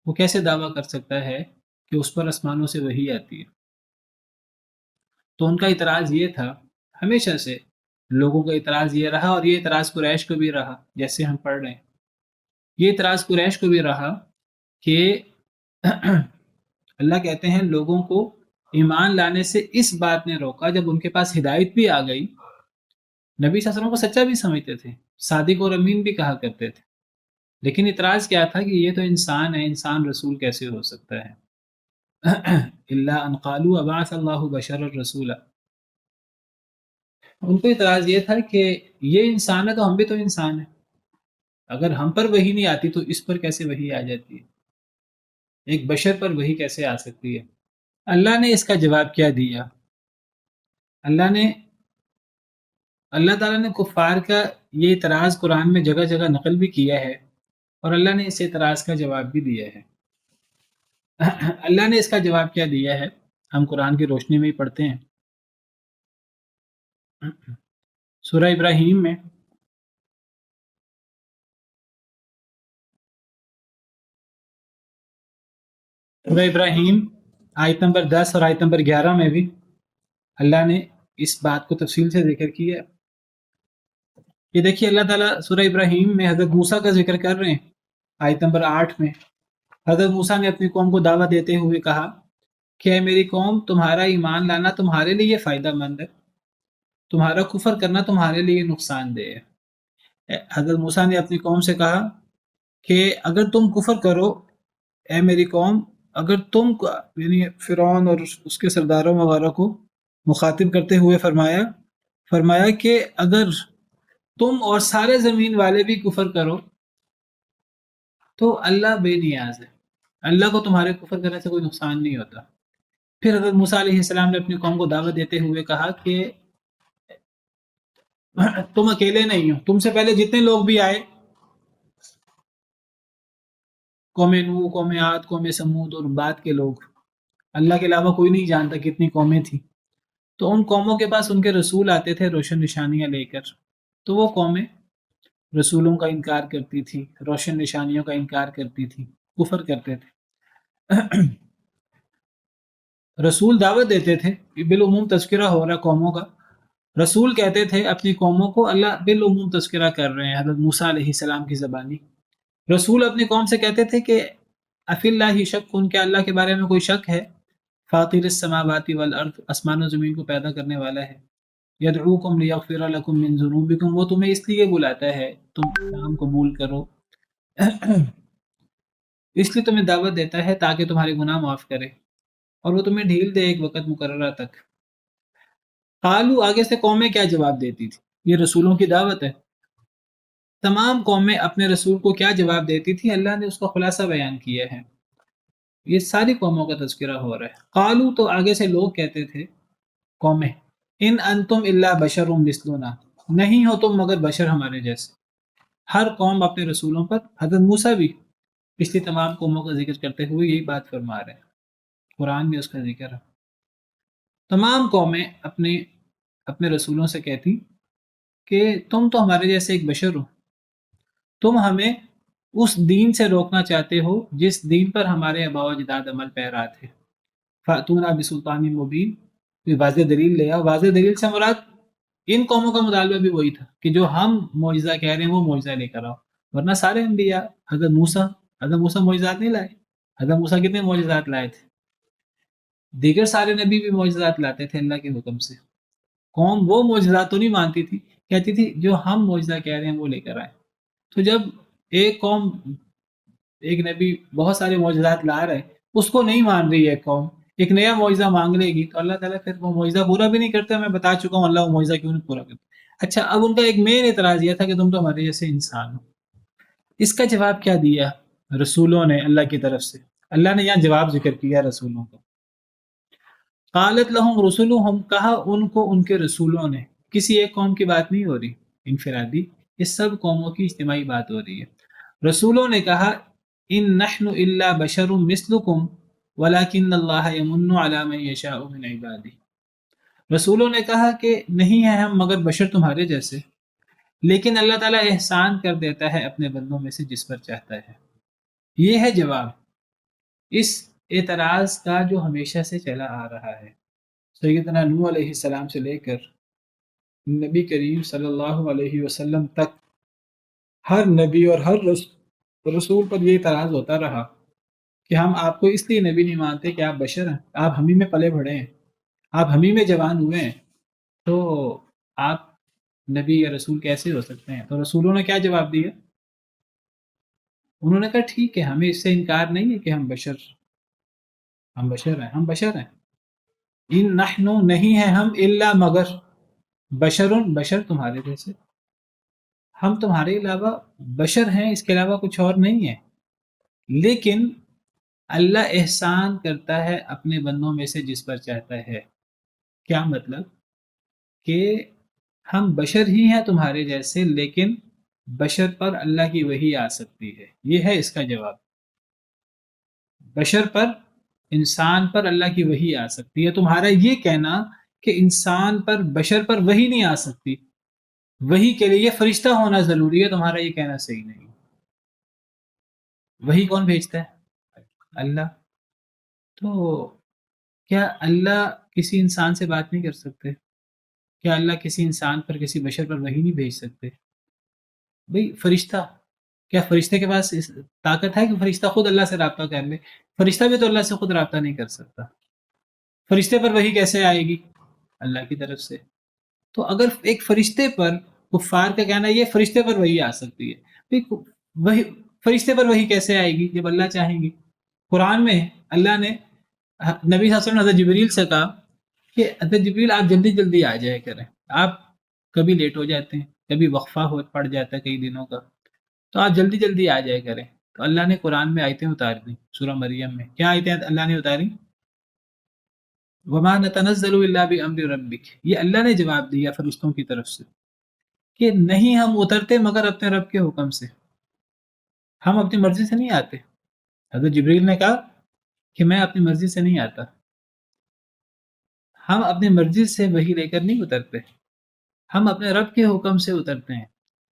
وہ کیسے دعویٰ کر سکتا ہے کہ اس پر آسمانوں سے وحی آتی ہے؟ تو ان کا اعتراض یہ تھا، ہمیشہ سے لوگوں کا اعتراض یہ رہا، اور یہ اعتراض قریش کو بھی رہا، جیسے ہم پڑھ رہے ہیں یہ اعتراض قریش کو بھی رہا کہ اللہ کہتے ہیں لوگوں کو ایمان لانے سے اس بات نے روکا جب ان کے پاس ہدایت بھی آ گئی۔ نبی صلی اللہ علیہ وسلم کو سچا بھی سمجھتے تھے، صادق اور امین بھی کہا کرتے تھے، لیکن اعتراض کیا تھا کہ یہ تو انسان ہے، انسان رسول کیسے ہو سکتا ہے؟ الا ان قالوا ابعث اللہ بشرا رسولا، ان کو اعتراض یہ تھا کہ یہ انسان ہے تو ہم بھی تو انسان ہیں، اگر ہم پر وحی نہیں آتی تو اس پر کیسے وحی آ جاتی ہے؟ ایک بشر پر وحی کیسے آ سکتی ہے؟ اللہ نے اس کا جواب کیا دیا؟ اللہ تعالیٰ نے کفار کا یہ اعتراض قرآن میں جگہ جگہ نقل بھی کیا ہے، اور اللہ نے اس اعتراض کا جواب بھی دیا ہے۔ اللہ نے اس کا جواب کیا دیا ہے ہم قرآن کی روشنی میں ہی پڑھتے ہیں۔ سورہ ابراہیم میں سورہ ابراہیم آیت نمبر 10 اور آیت نمبر 11 میں بھی اللہ نے اس بات کو تفصیل سے ذکر کیا ہے۔ یہ دیکھیے اللہ تعالیٰ سورہ ابراہیم میں حضرت موسیٰ کا ذکر کر رہے ہیں۔ آیت نمبر 8 میں حضرت موسیٰ نے اپنی قوم کو دعوت دیتے ہوئے کہا کہ اے میری قوم، تمہارا ایمان لانا تمہارے لیے فائدہ مند ہے، تمہارا کفر کرنا تمہارے لیے نقصان دہ ہے۔ حضرت موسیٰ نے اپنی قوم سے کہا کہ اگر تم کفر کرو، اے میری قوم، اگر تم یعنی فرعون اور اس کے سرداروں وغیرہ کو مخاطب کرتے ہوئے فرمایا کہ اگر تم اور سارے زمین والے بھی کفر کرو تو اللہ بے نیاز ہے، اللہ کو تمہارے کفر کرنے سے کوئی نقصان نہیں ہوتا۔ پھر حضرت موسیٰ علیہ السلام نے اپنی قوم کو دعوت دیتے ہوئے کہا کہ تم اکیلے نہیں ہو، تم سے پہلے جتنے لوگ بھی آئے، قوم نوح، قوم عاد، قوم سمود اور بعد کے لوگ، اللہ کے علاوہ کوئی نہیں جانتا کتنی قومیں تھیں، تو ان قوموں کے پاس ان کے رسول آتے تھے روشن نشانیاں لے کر، تو وہ قومیں رسولوں کا انکار کرتی تھی، روشن نشانیوں کا انکار کرتی تھی، کفر کرتے تھے۔ رسول دعوت دیتے تھے، بالعموم تذکرہ ہو رہا قوموں کا، رسول کہتے تھے اپنی قوموں کو، اللہ بالعموم تذکرہ کر رہے ہیں حضرت موسیٰ علیہ السلام کی زبانی۔ رسول اپنی قوم سے کہتے تھے کہ افی اللہ شک، ان کے اللہ کے بارے میں کوئی شک ہے؟ فاطر السماوات والارض، آسمان و زمین کو پیدا کرنے والا ہے۔ یدعوکم لیغفر لکم من ذنوبکم، وہ تمہیں اس لیے بلاتا ہے تم اسلام قبول کرو، اس لیے تمہیں دعوت دیتا ہے تاکہ تمہارے گناہ معاف کرے، اور وہ تمہیں ڈھیل دے ایک وقت مقررہ تک۔ قالو، آگے سے قومیں کیا جواب دیتی تھی؟ یہ رسولوں کی دعوت ہے، تمام قومیں اپنے رسول کو کیا جواب دیتی تھی، اللہ نے اس کا خلاصہ بیان کیا ہے۔ یہ ساری قوموں کا تذکرہ ہو رہا ہے۔ قالو، تو آگے سے لوگ کہتے تھے، قومیں، ان انتم الا بشر مثلنا، نہیں ہو تم مگر بشر ہمارے جیسے، ہر قوم اپنے رسولوں پر، حضرت موسیٰ بھی پچھلی تمام قوموں کا ذکر کرتے ہوئے یہی بات فرما رہے ہیں، قرآن میں اس کا ذکر ہے۔ تمام قومیں اپنے رسولوں سے کہتی کہ تم تو ہمارے جیسے ایک بشر ہو، تم ہمیں اس دین سے روکنا چاہتے ہو جس دین پر ہمارے آباء و اجداد عمل پیرا تھے۔ فاتونا بسلطان مبین، کوئی واضح دلیل لے آؤ۔ واضح دلیل سے مراد ان قوموں کا مطالبہ بھی وہی تھا کہ جو ہم معجزہ کہہ رہے ہیں وہ معجزہ لے کر آؤ، ورنہ سارے انبیاء، حضرت موسیٰ معجزات نہیں لائے۔ حضرت موسیٰ کتنے معجزات لائے تھے؟ دیگر سارے نبی بھی معجزات لاتے تھے اللہ کے حکم سے۔ قوم وہ معجزات تو نہیں مانتی تھی، کہتی تھی جو ہم معجزہ کہہ رہے ہیں وہ لے کر آئے۔ تو جب ایک قوم، ایک نبی بہت سارے معجزات لا رہے، اس کو نہیں مان رہی ہے قوم، ایک نیا معجزہ مانگ لے گی تو اللہ تعالیٰ پھر وہ معجزہ پورا بھی نہیں کرتا۔ میں بتا چکا ہوں اللہ وہ معجزہ کیوں نہیں پورا کرتا۔ اچھا، اب ان کا ایک مین اعتراض یہ تھا کہ تم تو ہمارے جیسے انسان ہو۔ اس کا جواب کیا دیا رسولوں نے اللہ کی طرف سے؟ اللہ نے یہاں جواب ذکر کیا رسولوں کا۔ قالت لہم رسولہم، کہا ان کو ان کے رسولوں نے، کسی ایک قوم کی بات نہیں ہو رہی انفرادی، یہ سب قوموں کی اجتماعی بات ہو رہی ہے۔ رسولوں نے کہا ان نحن الا بشر مثلکم ولکن اللہ یمن علی من یشاء من عبادہ۔ رسولوں نے کہا کہ نہیں ہیں ہم مگر بشر تمہارے جیسے، لیکن اللہ تعالیٰ احسان کر دیتا ہے اپنے بندوں میں سے جس پر چاہتا ہے۔ یہ ہے جواب اس اعتراض کا جو ہمیشہ سے چلا آ رہا ہے، سیدنا نوح علیہ السلام سے لے کر نبی کریم صلی اللہ علیہ وسلم تک ہر نبی اور ہر رسول پر یہ اعتراض ہوتا رہا کہ ہم آپ کو اس لیے نبی نہیں مانتے کہ آپ بشر ہیں، آپ ہم ہی میں پلے بڑھے ہیں، آپ ہم ہی میں جوان ہوئے ہیں، تو آپ نبی یا رسول کیسے ہو سکتے ہیں؟ تو رسولوں نے کیا جواب دیا؟ انہوں نے کہا ٹھیک ہے، ہمیں اس سے انکار نہیں ہے کہ ہم بشر ہیں۔ ان نحن، نہیں ہے ہم، الا مگر، بشر تمہارے جیسے، ہم تمہارے علاوہ بشر ہیں، اس کے علاوہ کچھ اور نہیں ہے، لیکن اللہ احسان کرتا ہے اپنے بندوں میں سے جس پر چاہتا ہے۔ کیا مطلب؟ کہ ہم بشر ہی ہیں تمہارے جیسے، لیکن بشر پر اللہ کی وحی آ سکتی ہے، یہ ہے اس کا جواب۔ بشر پر، انسان پر اللہ کی وحی آ سکتی ہے۔ تمہارا یہ کہنا کہ انسان پر، بشر پر وحی نہیں آ سکتی، وحی کے لیے فرشتہ ہونا ضروری ہے، تمہارا یہ کہنا صحیح نہیں۔ وحی کون بھیجتا ہے؟ اللہ۔ تو کیا اللہ کسی انسان سے بات نہیں کر سکتے؟ کیا اللہ کسی انسان پر، کسی بشر پر وحی نہیں بھیج سکتے؟ بھئی فرشتہ، کیا فرشتے کے پاس طاقت ہے کہ فرشتہ خود اللہ سے رابطہ کر لے؟ فرشتہ بھی تو اللہ سے خود رابطہ نہیں کر سکتا، فرشتے پر وحی کیسے آئے گی؟ اللہ کی طرف سے۔ تو اگر ایک فرشتے پر، کفار کا کہنا یہ فرشتے پر وحی آ سکتی ہے، وہی فرشتے پر وحی کیسے آئے گی جب اللہ چاہیں گے؟ قرآن میں اللہ نے نبی صلی اللہ علیہ وسلم حضرت جبریل سے کہا کہ حضرت جبریل آپ جلدی جلدی آ جائے کریں، آپ کبھی لیٹ ہو جاتے ہیں، کبھی وقفہ پڑ جاتا ہے کئی دنوں کا، تو آپ جلدی جلدی آ جائے کریں۔ تو اللہ نے قرآن میں آیتیں اتار دی، سورہ مریم میں کیا آیتیں اللہ نے اتاری؟ وَمَا نَتَنَزَّلُ إِلَّا بِأَمْرِ رَبِّكَ، یہ اللہ نے جواب دیا فرشتوں کی طرف سے کہ نہیں ہم اترتے مگر اپنے رب کے حکم سے، ہم اپنی مرضی سے نہیں آتے۔ حضرت جبریل نے کہا کہ میں اپنی مرضی سے نہیں آتا، ہم اپنی مرضی سے وحی لے کر نہیں اترتے، ہم اپنے رب کے حکم سے اترتے ہیں۔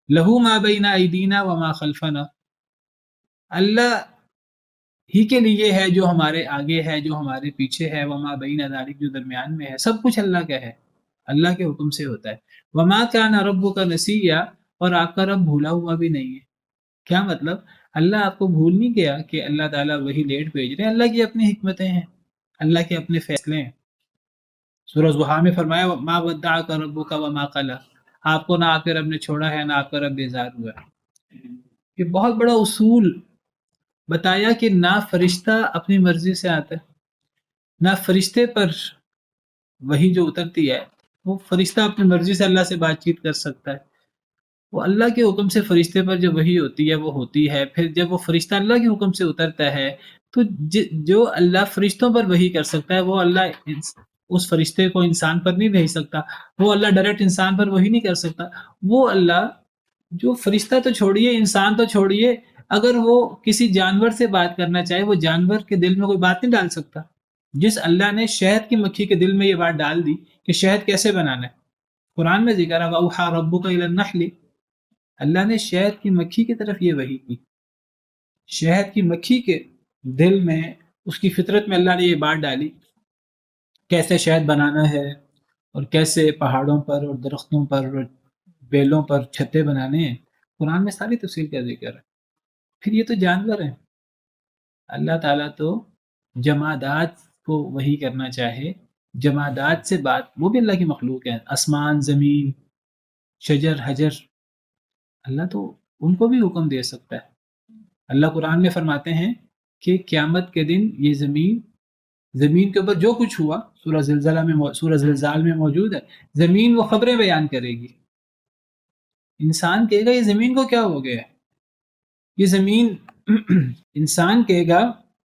لہو ما بین ایدینا وما خلفنا، اللہ ہی کے لیے ہے جو ہمارے آگے ہے، جو ہمارے پیچھے ہے، وما بین ذالک، جو درمیان میں ہے، سب کچھ اللہ کا ہے، اللہ کے حکم سے ہوتا ہے۔ وما کان ربک نسیا، اور آپ کا رب بھولا ہوا بھی نہیں ہے۔ کیا مطلب؟ اللہ آپ کو بھول نہیں گیا کہ اللہ تعالیٰ وہی لیٹ بھیج رہے ہیں، اللہ کی اپنی حکمتیں ہیں، اللہ کے اپنے فیصلے ہیں۔ سورہ ضحیٰ میں فرمایا ما ودعک ربک وما قلی، آپ کو نہ آپ کے رب نے چھوڑا ہے، نہ آپ کا رب بیزار ہوا ہے۔ یہ بہت بڑا اصول بتایا کہ نہ فرشتہ اپنی مرضی سے آتا ہے، نہ فرشتے پر وہی جو اترتی ہے وہ فرشتہ اپنی مرضی سے اللہ سے بات چیت کر سکتا ہے، وہ اللہ کے حکم سے فرشتے پر جو وحی ہوتی ہے وہ ہوتی ہے۔ پھر جب وہ فرشتہ اللہ کے حکم سے اترتا ہے تو جو اللہ فرشتوں پر وحی کر سکتا ہے وہ اللہ اس فرشتے کو انسان پر نہیں بھیج سکتا، وہ اللہ ڈائریکٹ انسان پر وحی نہیں کر سکتا، وہ اللہ جو فرشتہ تو چھوڑیے، انسان تو چھوڑیے، اگر وہ کسی جانور سے بات کرنا چاہے، وہ جانور کے دل میں کوئی بات نہیں ڈال سکتا. جس اللہ نے شہد کی مکھی کے دل میں یہ بات ڈال دی کہ شہد کیسے بنانا ہے، قرآن میں ذکر ہے وَأَوْحَىٰ رَبُّكَ إِلَى النَّحْلِ، اللہ نے شہد کی مکھی کی طرف یہ وحی کی. شہد کی مکھی کے دل میں، اس کی فطرت میں اللہ نے یہ بات ڈالی کیسے شہد بنانا ہے، اور کیسے پہاڑوں پر اور درختوں پر اور بیلوں پر چھتے بنانے ہیں. قرآن میں ساری تفصیل کا ذکر ہے. پھر یہ تو جانور ہیں. اللہ تعالیٰ تو جمادات کو وحی کرنا چاہے، جمادات سے بات، وہ بھی اللہ کی مخلوق ہے، آسمان، زمین، شجر، حجر، اللہ تو ان کو بھی حکم دے سکتا ہے. اللہ قرآن میں فرماتے ہیں کہ قیامت کے دن یہ زمین کے اوپر جو کچھ ہوا، سورہ زلزال میں موجود ہے، زمین وہ خبریں بیان کرے گی. انسان کہے گا یہ زمین کو کیا ہو گیا ہے، یہ زمین انسان کہے گا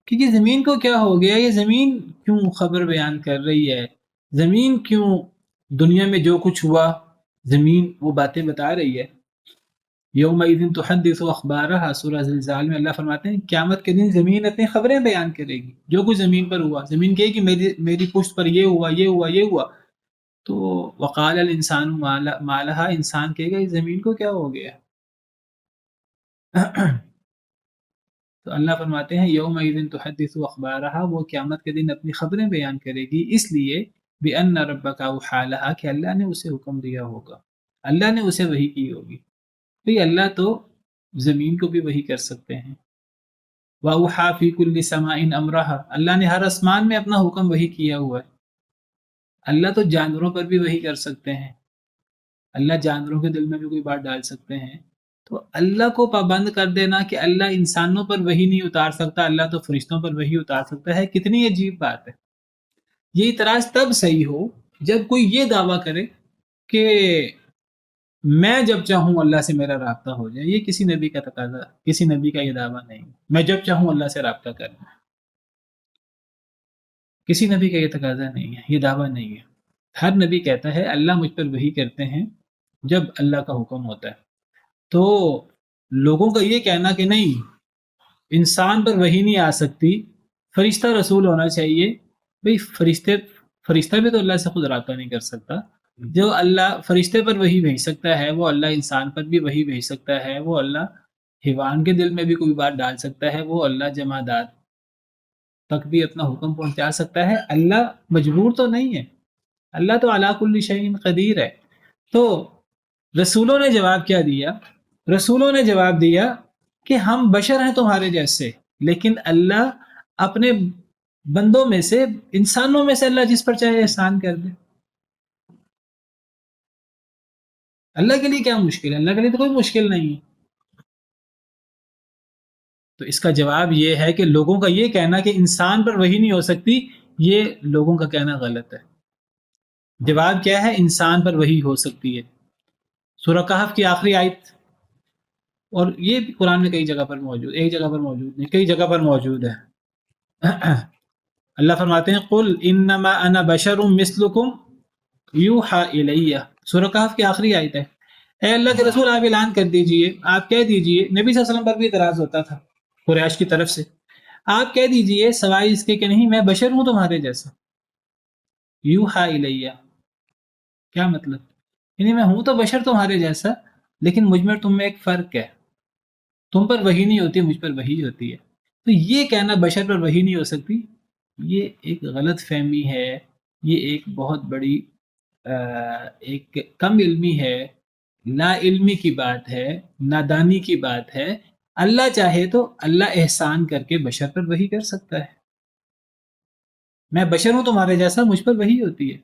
کہ یہ زمین کو کیا ہو گیا، یہ زمین کیوں خبر بیان کر رہی ہے، زمین کیوں دنیا میں جو کچھ ہوا زمین وہ باتیں بتا رہی ہے. یومئذ تحدث اخبارها، سورہ زلزال میں اللہ فرماتے ہیں قیامت کے دن زمین اپنی خبریں بیان کرے گی، جو کچھ زمین پر ہوا. زمین کہے کہ میری پشت پر یہ ہوا، یہ ہوا، یہ ہوا. تو وقال الانسان ما لها، انسان کہے گا اس زمین کو کیا ہو گیا. تو اللہ فرماتے ہیں یومئذ تحدث اخبارها، وہ قیامت کے دن اپنی خبریں بیان کرے گی، اس لیے بان ربک اوحی لها، کہ اللہ نے اسے حکم دیا ہوگا، اللہ نے اسے وحی کی ہوگی. تو اللہ تو زمین کو بھی وحی کر سکتے ہیں. وَأَوْحَىٰ فِي كُلِّ سَمَاءٍ أَمْرَهَا، اللہ نے ہر آسمان میں اپنا حکم وحی کیا ہوا ہے. اللہ تو جانوروں پر بھی وحی کر سکتے ہیں، اللہ جانوروں کے دل میں بھی کوئی بات ڈال سکتے ہیں. تو اللہ کو پابند کر دینا کہ اللہ انسانوں پر وحی نہیں اتار سکتا، اللہ تو فرشتوں پر وحی اتار سکتا ہے، کتنی عجیب بات ہے. یہ اعتراض تب صحیح ہو جب کوئی یہ دعویٰ کرے کہ میں جب چاہوں اللہ سے میرا رابطہ ہو جائے. یہ کسی نبی کا تقاضا، کسی نبی کا یہ دعویٰ نہیں. میں جب چاہوں اللہ سے رابطہ کروں، کسی نبی کا یہ تقاضا نہیں ہے، یہ دعویٰ نہیں ہے. ہر نبی کہتا ہے اللہ مجھ پر وحی کرتے ہیں جب اللہ کا حکم ہوتا ہے. تو لوگوں کا یہ کہنا کہ نہیں انسان پر وحی نہیں آ سکتی، فرشتہ رسول ہونا چاہیے. بھئی فرشتہ بھی تو اللہ سے خود رابطہ نہیں کر سکتا. جو اللہ فرشتے پر وحی بھیج سکتا ہے، وہ اللہ انسان پر بھی وحی بھیج سکتا ہے، وہ اللہ حیوان کے دل میں بھی کوئی بات ڈال سکتا ہے، وہ اللہ جمادات تک بھی اپنا حکم پہنچا سکتا ہے. اللہ مجبور تو نہیں ہے، اللہ تو علی کل شیء قدیر ہے. تو رسولوں نے جواب کیا دیا؟ رسولوں نے جواب دیا کہ ہم بشر ہیں تمہارے جیسے، لیکن اللہ اپنے بندوں میں سے، انسانوں میں سے اللہ جس پر چاہے احسان کر دے. اللہ کے لیے کیا مشکل ہے؟ اللہ کے لیے تو کوئی مشکل نہیں ہے. تو اس کا جواب یہ ہے کہ لوگوں کا یہ کہنا کہ انسان پر وحی نہیں ہو سکتی، یہ لوگوں کا کہنا غلط ہے. جواب کیا ہے؟ انسان پر وحی ہو سکتی ہے. سورہ کہف کی آخری آیت، اور یہ بھی قرآن میں کئی جگہ پر موجود، ایک جگہ پر موجود نہیں، کئی جگہ پر موجود ہے. اللہ فرماتے ہیں قل انما انا بشر مثلکم یوحی الیہ، سورہ کہف کی آخری آیت ہے. اے اللہ کے رسول آپ اعلان کر دیجئے، آپ کہہ دیجئے، نبی صلی اللہ علیہ وسلم پر بھی اعتراض ہوتا تھا قریش کی طرف سے، آپ کہہ دیجئے سوائے اس کے کہ نہیں میں بشر ہوں تمہارے جیسا. یوحی الیہ کیا مطلب؟ یعنی میں ہوں تو بشر تمہارے جیسا، لیکن مجھ میں تم میں ایک فرق ہے، تم پر وحی نہیں ہوتی، مجھ پر وحی ہوتی ہے. تو یہ کہنا بشر پر وحی نہیں ہو سکتی، یہ ایک غلط فہمی ہے، یہ ایک بہت بڑی ایک کم علمی ہے، لا علمی کی بات ہے، نادانی کی بات ہے. اللہ چاہے تو اللہ احسان کر کے بشر پر وحی کر سکتا ہے. میں بشر ہوں تمہارے جیسا، مجھ پر وحی ہوتی ہے،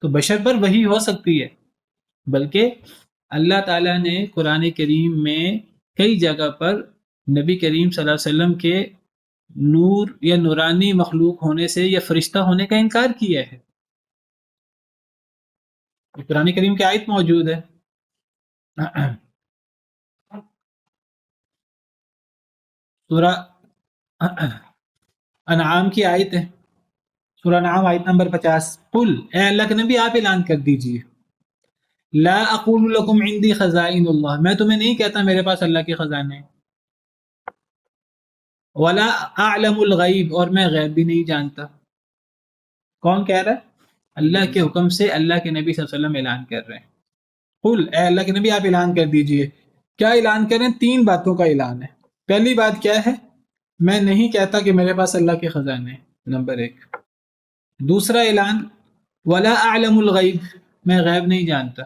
تو بشر پر وحی ہو سکتی ہے. بلکہ اللہ تعالیٰ نے قرآن کریم میں کئی جگہ پر نبی کریم صلی اللہ علیہ وسلم کے نور یا نورانی مخلوق ہونے سے یا فرشتہ ہونے کا انکار کیا ہے. قرآن کریم کی آیت موجود ہے، سورہ انعام کی آیت ہے، سورہ انعام آیت نمبر 50. قل، اے اللہ کے نبی آپ اعلان کر دیجئے، لا اقول لکم عندی خزائن اللہ، میں تمہیں نہیں کہتا میرے پاس اللہ کے خزانے ہیں، ولا اعلم الغیب، اور میں غیب بھی نہیں جانتا۔ کون کہہ رہا ہے؟ اللہ کے حکم سے اللہ کے نبی صلی اللہ علیہ وسلم اعلان کر رہے ہیں۔ قل، اے اللہ کے نبی آپ اعلان کر دیجئے۔ کیا اعلان کریں؟ 3 باتوں کا اعلان ہے۔ پہلی بات کیا ہے؟ میں نہیں کہتا کہ میرے پاس اللہ کے خزانے ہیں، نمبر 1۔ دوسرا اعلان، ولا اعلم الغیب، میں غیب نہیں جانتا۔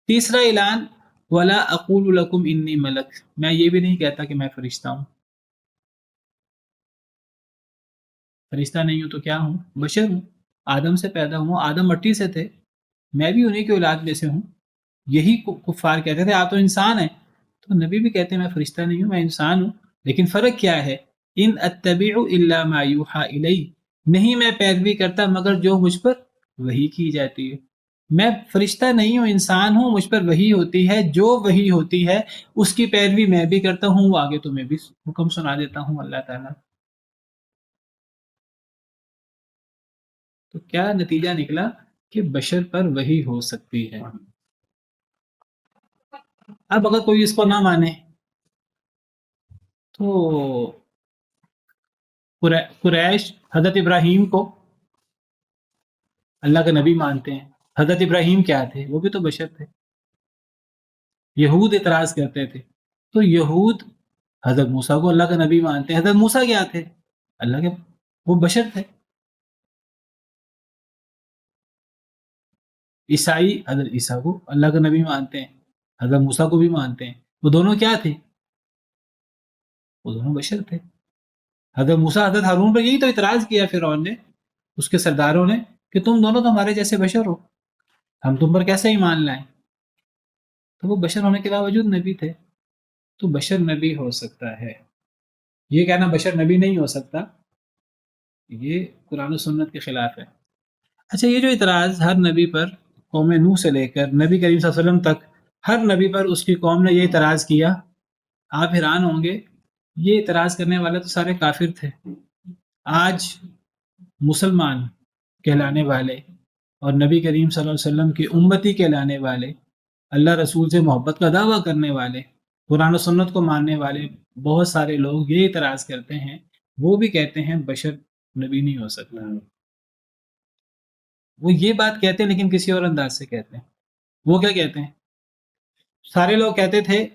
تیسرا اعلان، ولا اقول لکم انی ملک، میں یہ بھی نہیں کہتا کہ میں فرشتہ ہوں۔ فرشتہ نہیں ہوں تو کیا ہوں؟ بشر ہوں، آدم سے پیدا ہوں، آدم مٹی سے تھے، میں بھی انہی کی اولاد میں سے ہوں۔ یہی کفار کہتے تھے آپ تو انسان ہیں، تو نبی بھی کہتے ہیں میں فرشتہ نہیں ہوں، میں انسان ہوں۔ لیکن فرق کیا ہے؟ ان اتبع الا ما یوحى الی، نہیں میں پیروی کرتا مگر جو مجھ پر وحی کی جاتی ہے۔ میں فرشتہ نہیں ہوں، انسان ہوں، مجھ پر وحی ہوتی ہے، جو وحی ہوتی ہے اس کی پیروی میں بھی کرتا ہوں، وہ آگے تمہیں بھی حکم سنا دیتا ہوں اللہ تعالیٰ۔ تو کیا نتیجہ نکلا؟ کہ بشر پر وحی ہو سکتی ہے۔ اب اگر کوئی اس کو نہ مانے تو قریش حضرت ابراہیم کو اللہ کا نبی مانتے ہیں۔ حضرت ابراہیم کیا تھے؟ وہ بھی تو بشر تھے۔ یہود اعتراض کرتے تھے، تو یہود حضرت موسیٰ کو اللہ کا نبی مانتے ہیں۔ حضرت موسیٰ کیا تھے؟ اللہ کے، وہ بشر تھے۔ عیسائی حضرت عیسیٰ کو اللہ کا نبی مانتے ہیں، حضرت موسیٰ کو بھی مانتے ہیں۔ وہ دونوں کیا تھے؟ وہ دونوں بشر تھے۔ حضرت موسیٰ حضرت ہارون پر یہی تو اعتراض کیا فرعون نے، اس کے سرداروں نے، کہ تم دونوں تو ہمارے جیسے بشر ہو، ہم تم پر کیسے ایمان لائیں؟ تو وہ بشر ہونے کے باوجود نبی تھے۔ تو بشر نبی ہو سکتا ہے، یہ کہنا بشر نبی نہیں ہو سکتا یہ قرآن و سنت کے خلاف ہے۔ اچھا، یہ جو اعتراض ہر نبی پر، قوم نوح سے لے کر نبی کریم صلی اللہ علیہ وسلم تک، ہر نبی پر اس کی قوم نے یہ اعتراض کیا، آپ حیران ہوں گے یہ اعتراض کرنے والے تو سارے کافر تھے۔ آج مسلمان کہلانے والے اور نبی کریم صلی اللہ علیہ وسلم کی امتی کہلانے والے، اللہ رسول سے محبت کا دعویٰ کرنے والے، قرآن و سنت کو ماننے والے بہت سارے لوگ یہ اعتراض کرتے ہیں، وہ بھی کہتے ہیں بشر نبی نہیں ہو سکتا۔ وہ یہ بات کہتے ہیں لیکن کسی اور انداز سے کہتے ہیں۔ وہ کیا کہتے ہیں؟ سارے لوگ کہتے تھے،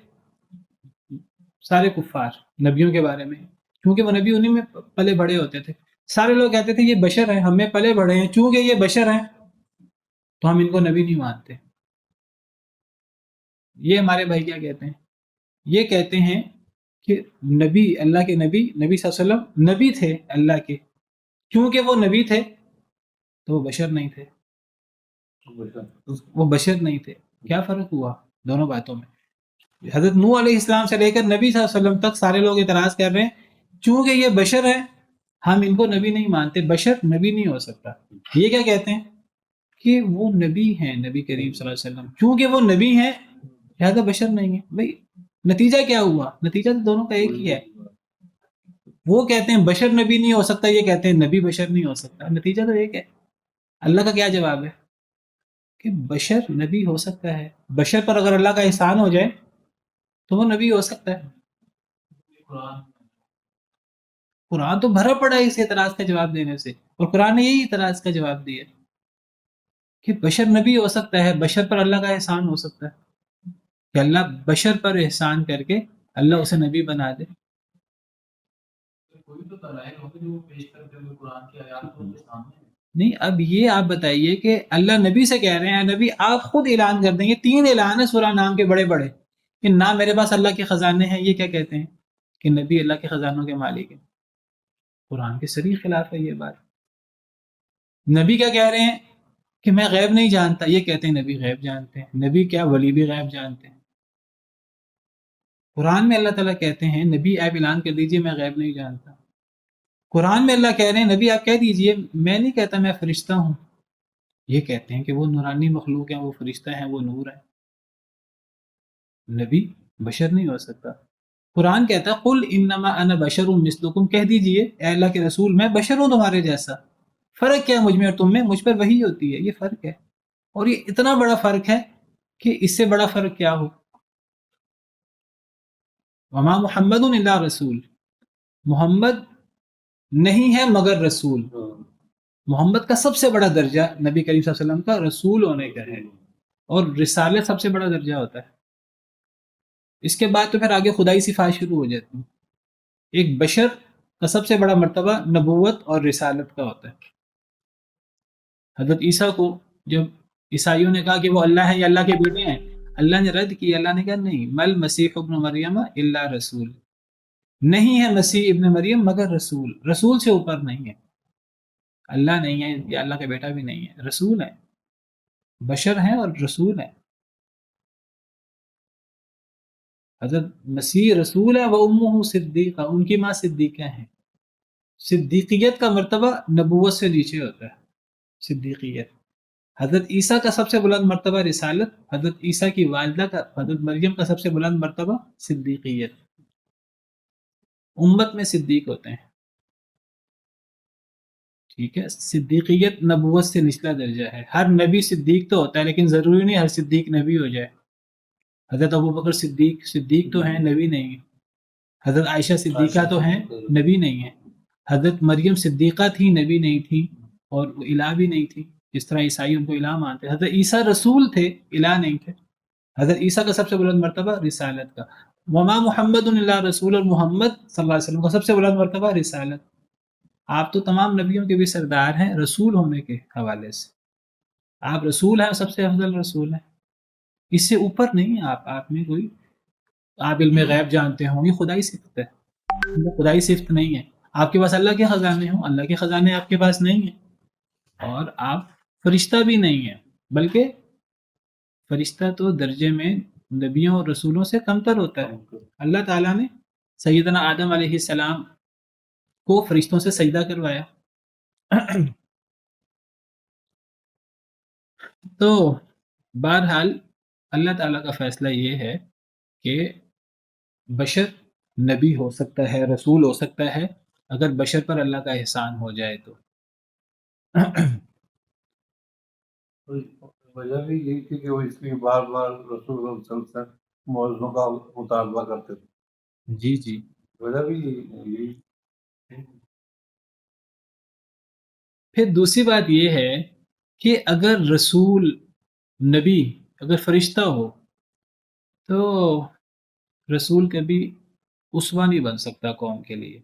سارے کفار نبیوں کے بارے میں، کیونکہ وہ نبی انہی میں پلے بڑے ہوتے تھے، سارے لوگ کہتے تھے یہ بشر ہیں، ہمیں پلے بڑے ہیں، چونکہ یہ بشر ہیں تو ہم ان کو نبی نہیں مانتے۔ یہ ہمارے بھائی کیا کہتے ہیں؟ یہ کہتے ہیں کہ نبی، اللہ کے نبی، نبی صلی اللہ علیہ وسلم نبی تھے اللہ کے، کیونکہ وہ نبی تھے تو وہ بشر نہیں تھے، وہ بشر نہیں تھے۔ کیا فرق ہوا دونوں باتوں میں؟ حضرت نوح علیہ السلام سے لے کر نبی صلی اللہ علیہ وسلم تک سارے لوگ اعتراض کر رہے ہیں چونکہ یہ بشر ہیں ہم ان کو نبی نہیں مانتے، بشر نبی نہیں ہو سکتا۔ یہ کیا کہتے ہیں؟ کہ وہ نبی ہیں، نبی کریم صلی اللہ علیہ وسلم، چونکہ وہ نبی ہیں لہذا بشر نہیں ہیں۔ بھائی نتیجہ کیا ہوا؟ نتیجہ تو دونوں کا ایک ہی ہے۔ وہ کہتے ہیں بشر نبی نہیں ہو سکتا، یہ کہتے ہیں نبی بشر نہیں ہو سکتا، نتیجہ تو ایک ہے۔ اللہ کا کیا جواب ہے؟ کہ بشر نبی ہو سکتا ہے، بشر پر اگر اللہ کا احسان ہو جائے تو وہ نبی ہو سکتا ہے۔ قرآن تو بھرا پڑا ہے اس اعتراض کا جواب دینے سے، اور قرآن نے یہی اعتراض کا جواب دیا کہ بشر نبی ہو سکتا ہے، بشر پر اللہ کا احسان ہو سکتا ہے، کہ اللہ بشر پر احسان کر کے اللہ اسے نبی بنا دے۔ نہیں، اب یہ آپ بتائیے کہ اللہ نبی سے کہہ رہے ہیں، نبی آپ خود اعلان کر دیں گے، 3 اعلان ہیں سورہ نام کے بڑے بڑے، کہ نہ میرے پاس اللہ کے خزانے ہیں، یہ کیا کہتے ہیں؟ کہ نبی اللہ کے خزانوں کے مالک ہیں۔ قرآن کے صریح خلاف ہے یہ بات۔ نبی کیا کہہ رہے ہیں؟ کہ میں غیب نہیں جانتا، یہ کہتے ہیں نبی غیب جانتے ہیں۔ نبی کیا، ولی بھی غیب جانتے ہیں۔ قرآن میں اللہ تعالیٰ کہتے ہیں نبی آپ اعلان کر دیجئے میں غیب نہیں جانتا۔ قرآن میں اللہ کہہ رہے ہیں نبی آپ کہہ دیجئے میں نہیں کہتا میں فرشتہ ہوں، یہ کہتے ہیں کہ وہ نورانی مخلوق ہیں، وہ فرشتہ ہیں، وہ نور ہیں۔ نبی بشر نہیں ہو سکتا۔ قرآن کہتا ہے قل انما انا بشر مثلکم، کہہ دیجئے اے اللہ کے رسول میں بشر ہوں تمہارے جیسا، فرق کیا ہے مجھ میں اور تم میں؟ مجھ پر وحی ہوتی ہے، یہ فرق ہے۔ اور یہ اتنا بڑا فرق ہے کہ اس سے بڑا فرق کیا ہو. وما محمد الا رسول، محمد نہیں ہے مگر رسول. محمد کا سب سے بڑا درجہ نبی کریم صلی اللہ علیہ وسلم کا رسول ہونے کا ہے، اور رسالت سب سے بڑا درجہ ہوتا ہے. اس کے بعد تو پھر آگے خدائی صفات شروع ہو جاتی ہیں. ایک بشر کا سب سے بڑا مرتبہ نبوت اور رسالت کا ہوتا ہے. حضرت عیسیٰ کو جب عیسائیوں نے کہا کہ وہ اللہ ہے یا اللہ کے بیٹے ہیں، اللہ نے رد کی. اللہ نے کہا نہیں، مل مسیح ابن مریم الا رسول، نہیں ہے مسیح ابن مریم مگر رسول. رسول سے اوپر نہیں ہے. اللہ نہیں ہے یا اللہ کا بیٹا بھی نہیں ہے، رسول ہے. بشر ہیں اور رسول ہیں. حضرت مسیح رسول ہے، وہ امہ صدیقہ، ان کی ماں صدیقہ ہیں. صدیقیت کا مرتبہ نبوت سے نیچے ہوتا ہے. صدیقیت. حضرت عیسیٰ کا سب سے بلند مرتبہ رسالت، حضرت عیسیٰ کی والدہ کا حضرت مریم کا سب سے بلند مرتبہ صدیقیت. امت میں صدیق ہوتے ہیں. ٹھیک ہے، صدیقیت نبوت سے نچلا درجہ ہے. ہر نبی صدیق تو ہوتا ہے، لیکن ضروری نہیں ہر صدیق نبی ہو جائے. حضرت ابوبکر صدیق تو ہیں، نبی نہیں ہیں. حضرت عائشہ صدیقہ تو ہیں، نبی نہیں ہیں. حضرت مریم صدیقہ تھی، نبی نہیں تھی، اور وہ الہ بھی نہیں تھی جس طرح عیسائی ان کو الہ مانتے. حضرت عیسیٰ رسول تھے، الہ نہیں تھے. حضرت عیسیٰ کا سب سے بلند مرتبہ رسالت کا. وما محمد الا رسول، اور محمد صلی اللہ علیہ وسلم کا سب سے بلند مرتبہ رسالت. آپ تو تمام نبیوں کے بھی سردار ہیں رسول ہونے کے حوالے سے. آپ رسول ہیں، سب سے افضل رسول ہیں. اس سے اوپر نہیں ہیں آپ میں کوئی. آپ علم غیب جانتے ہوں، یہ خدائی صفت ہے، خدائی صفت نہیں ہے. آپ کے پاس اللہ کے خزانے ہوں، اللہ کے خزانے آپ کے پاس نہیں ہیں. اور آپ فرشتہ بھی نہیں ہیں، بلکہ فرشتہ تو درجے میں نبیوں اور رسولوں سے کمتر ہوتا ہے. اللہ تعالیٰ نے سیدنا آدم علیہ السلام کو فرشتوں سے سجدہ کروایا. تو بہرحال اللہ تعالیٰ کا فیصلہ یہ ہے کہ بشر نبی ہو سکتا ہے، رسول ہو سکتا ہے، اگر بشر پر اللہ کا احسان ہو جائے تو. وجہ بھی یہی تھی کہ وہ اس لیے بار بار رسول اللہ صلی اللہ علیہ وسلم سے موضوع کا مطالبہ کرتے تھے. جی جی، وجہ بھی یہی. پھر دوسری بات یہ ہے کہ اگر رسول نبی اگر فرشتہ ہو تو رسول کبھی اسوہ نہیں بن سکتا قوم کے لیے.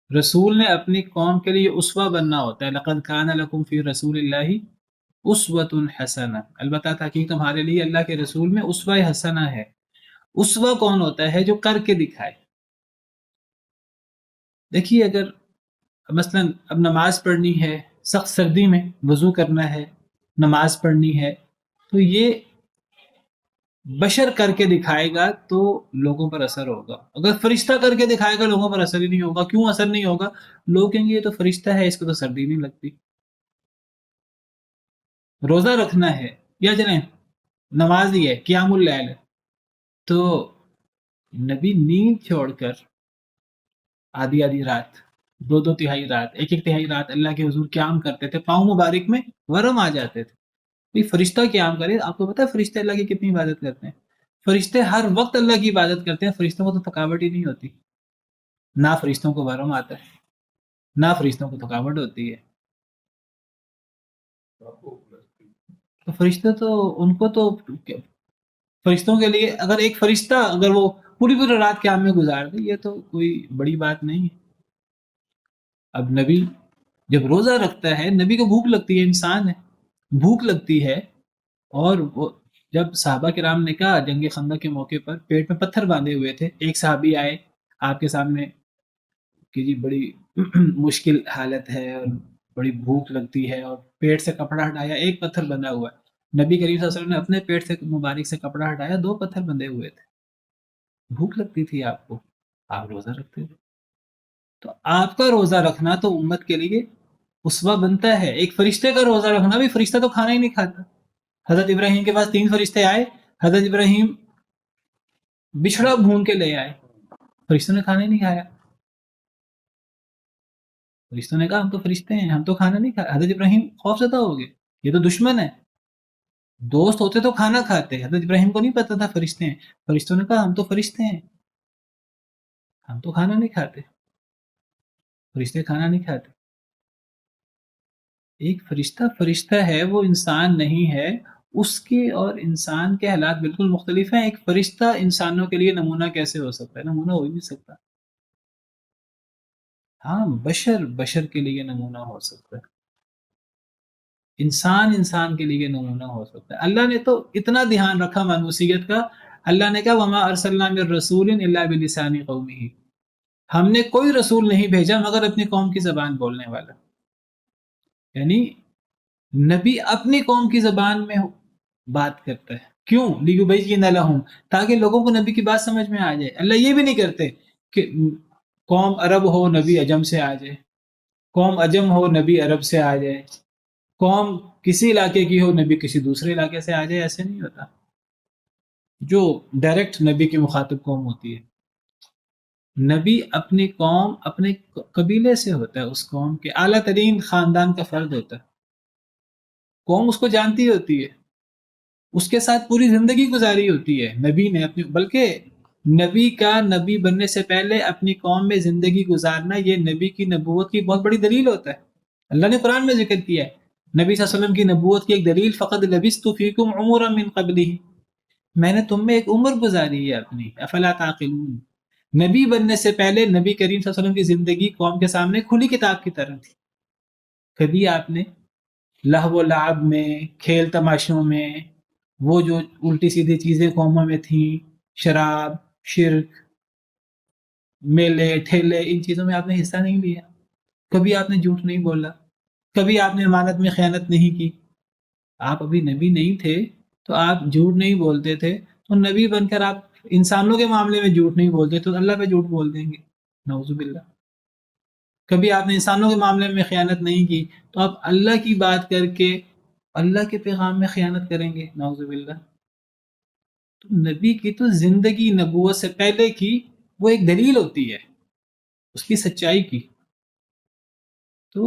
رسول نے اپنی قوم کے لیے اسوہ بننا ہوتا ہے. لقد کان لکم فی رسول اللہ اسوۃ حسنہ، البتہ تحقیق تمہارے لیے اللہ کے رسول میں اسوہ حسنہ ہے. اسوہ کون ہوتا ہے؟ جو کر کے دکھائے. دیکھیے، اگر مثلا اب نماز پڑھنی ہے، سخت سردی میں وضو کرنا ہے، نماز پڑھنی ہے، تو یہ بشر کر کے دکھائے گا تو لوگوں پر اثر ہوگا. اگر فرشتہ کر کے دکھائے گا لوگوں پر اثر ہی نہیں ہوگا. کیوں اثر نہیں ہوگا؟ لوگ کہیں گے یہ تو فرشتہ ہے، اس کو تو سردی نہیں لگتی. روزہ رکھنا ہے یا چلیں نماز ہی ہے، قیام اللیل ہے، تو نبی نیند چھوڑ کر آدھی آدھی رات، دو دو تہائی رات، ایک ایک تہائی رات اللہ کے حضور قیام کرتے تھے. پاؤں مبارک میں ورم آ جاتے تھے. فرشتہ قیام کرے. آپ کو پتا ہے فرشتے اللہ کی کتنی عبادت کرتے ہیں؟ فرشتے ہر وقت اللہ کی عبادت کرتے ہیں. فرشتوں کو تو تھکاوٹ ہی نہیں ہوتی. نہ فرشتوں کو ورم آتا ہے، نہ فرشتوں کو تھکاوٹ ہوتی ہے. تو فرشتے تو ان کو تو فرشتوں کے لیے اگر ایک فرشتہ اگر وہ پوری پوری رات قیام میں گزار دے، یہ تو کوئی بڑی بات نہیں ہے. اب نبی جب روزہ رکھتا ہے، نبی کو بھوک لگتی ہے، انسان ہے، بھوک لگتی ہے. اور وہ جب صحابہ کرام نے کہا جنگ خندق کے موقع پر پیٹ میں پتھر باندھے ہوئے تھے، ایک صحابی آئے آپ کے سامنے کہ جی بڑی مشکل حالت ہے اور بڑی بھوک لگتی ہے، اور پیٹ سے کپڑا ہٹایا، ایک پتھر بندھا ہوا ہے. نبی کریم صلی اللہ علیہ وسلم نے اپنے پیٹ سے مبارک سے کپڑا ہٹایا، دو پتھر بندھے ہوئے تھے. بھوک لگتی تھی آپ کو، آپ روزہ رکھتے تھے. تو آپ کا روزہ رکھنا تو امت کے لیے اسوہ بنتا ہے. ایک فرشتے کا روزہ رکھنا بھی، فرشتہ تو کھانا ہی نہیں کھاتا. حضرت ابراہیم کے پاس 3 فرشتے آئے، حضرت ابراہیم بچھڑا بھون کے لے آئے، فرشتوں نے کھانا ہی نہیں کھایا. فرشتوں نے کہا ہم تو فرشتے ہیں، ہم تو کھانا نہیں کھا. حضرت ابراہیم خوف زدہ ہو گئے، یہ تو دشمن ہے. دوست ہوتے تو کھانا کھاتے. حضرت ابراہیم کو نہیں پتا تھا فرشتے ہیں. فرشتوں نے کہا ہم تو فرشتے ہیں, ہم تو کھانا نہیں کھاتے. فرشتے کھانا نہیں کھاتے. ایک فرشتہ فرشتہ ہے, وہ انسان نہیں ہے. اس کے اور انسان کے حالات بالکل مختلف ہیں. ایک فرشتہ انسانوں کے لیے نمونہ کیسے ہو سکتا ہے؟ نمونہ ہو ہی نہیں سکتا. ہاں, بشر کے لیے نمونہ ہو سکتا ہے. انسان کے لیے نمونہ ہو سکتا ہے. اللہ نے تو اتنا دھیان رکھا مانوسیت کا. اللہ نے کہا وما ارسلنا من رسول الا بلسان قومه, ہم نے کوئی رسول نہیں بھیجا مگر اپنی قوم کی زبان بولنے والا. یعنی نبی اپنی قوم کی زبان میں بات کرتا ہے. کیوں؟ لیبین لہم, تاکہ لوگوں کو نبی کی بات سمجھ میں آ جائے. اللہ یہ بھی نہیں کرتے کہ قوم عرب ہو نبی عجم سے آ جائے, قوم عجم ہو نبی عرب سے آ جائے, قوم کسی علاقے کی ہو نبی کسی دوسرے علاقے سے آ جائے. ایسے نہیں ہوتا. جو ڈائریکٹ نبی کی مخاطب قوم ہوتی ہے, نبی اپنی قوم اپنے قبیلے سے ہوتا ہے, اس قوم کے اعلیٰ ترین خاندان کا فرد ہوتا ہے. قوم اس کو جانتی ہوتی ہے, اس کے ساتھ پوری زندگی گزاری ہوتی ہے نبی نے اپنی. بلکہ نبی کا نبی بننے سے پہلے اپنی قوم میں زندگی گزارنا یہ نبی کی نبوت کی بہت بڑی دلیل ہوتا ہے. اللہ نے قرآن میں ذکر کیا ہے نبی صلی اللہ علیہ وسلم کی نبوت کی ایک دلیل, فقد لبثت فیکم عمرا من قبلہ, میں نے تم میں ایک عمر گزاری ہے اپنی, افلا تعقلون. نبی بننے سے پہلے نبی کریم صلی اللہ علیہ وسلم کی زندگی قوم کے سامنے کھلی کتاب کی طرح تھی. کبھی آپ نے لہو و لعب میں, کھیل تماشوں میں, وہ جو الٹی سیدھی چیزیں قوموں میں تھیں, شراب, شرک, میلے ٹھیلے, ان چیزوں میں آپ نے حصہ نہیں لیا. کبھی آپ نے جھوٹ نہیں بولا, کبھی آپ نے امانت میں خیانت نہیں کی. آپ ابھی نبی نہیں تھے تو آپ جھوٹ نہیں بولتے تھے, تو نبی بن کر آپ انسانوں کے معاملے میں جھوٹ نہیں بولتے تو اللہ پہ جھوٹ بول دیں گے, نعوذ باللہ. کبھی آپ نے انسانوں کے معاملے میں خیانت نہیں کی تو آپ اللہ کی بات کر کے اللہ کے پیغام میں خیانت کریں گے, نعوذ باللہ. تو نبی کی تو زندگی نبوت سے پہلے کی وہ ایک دلیل ہوتی ہے اس کی سچائی کی. تو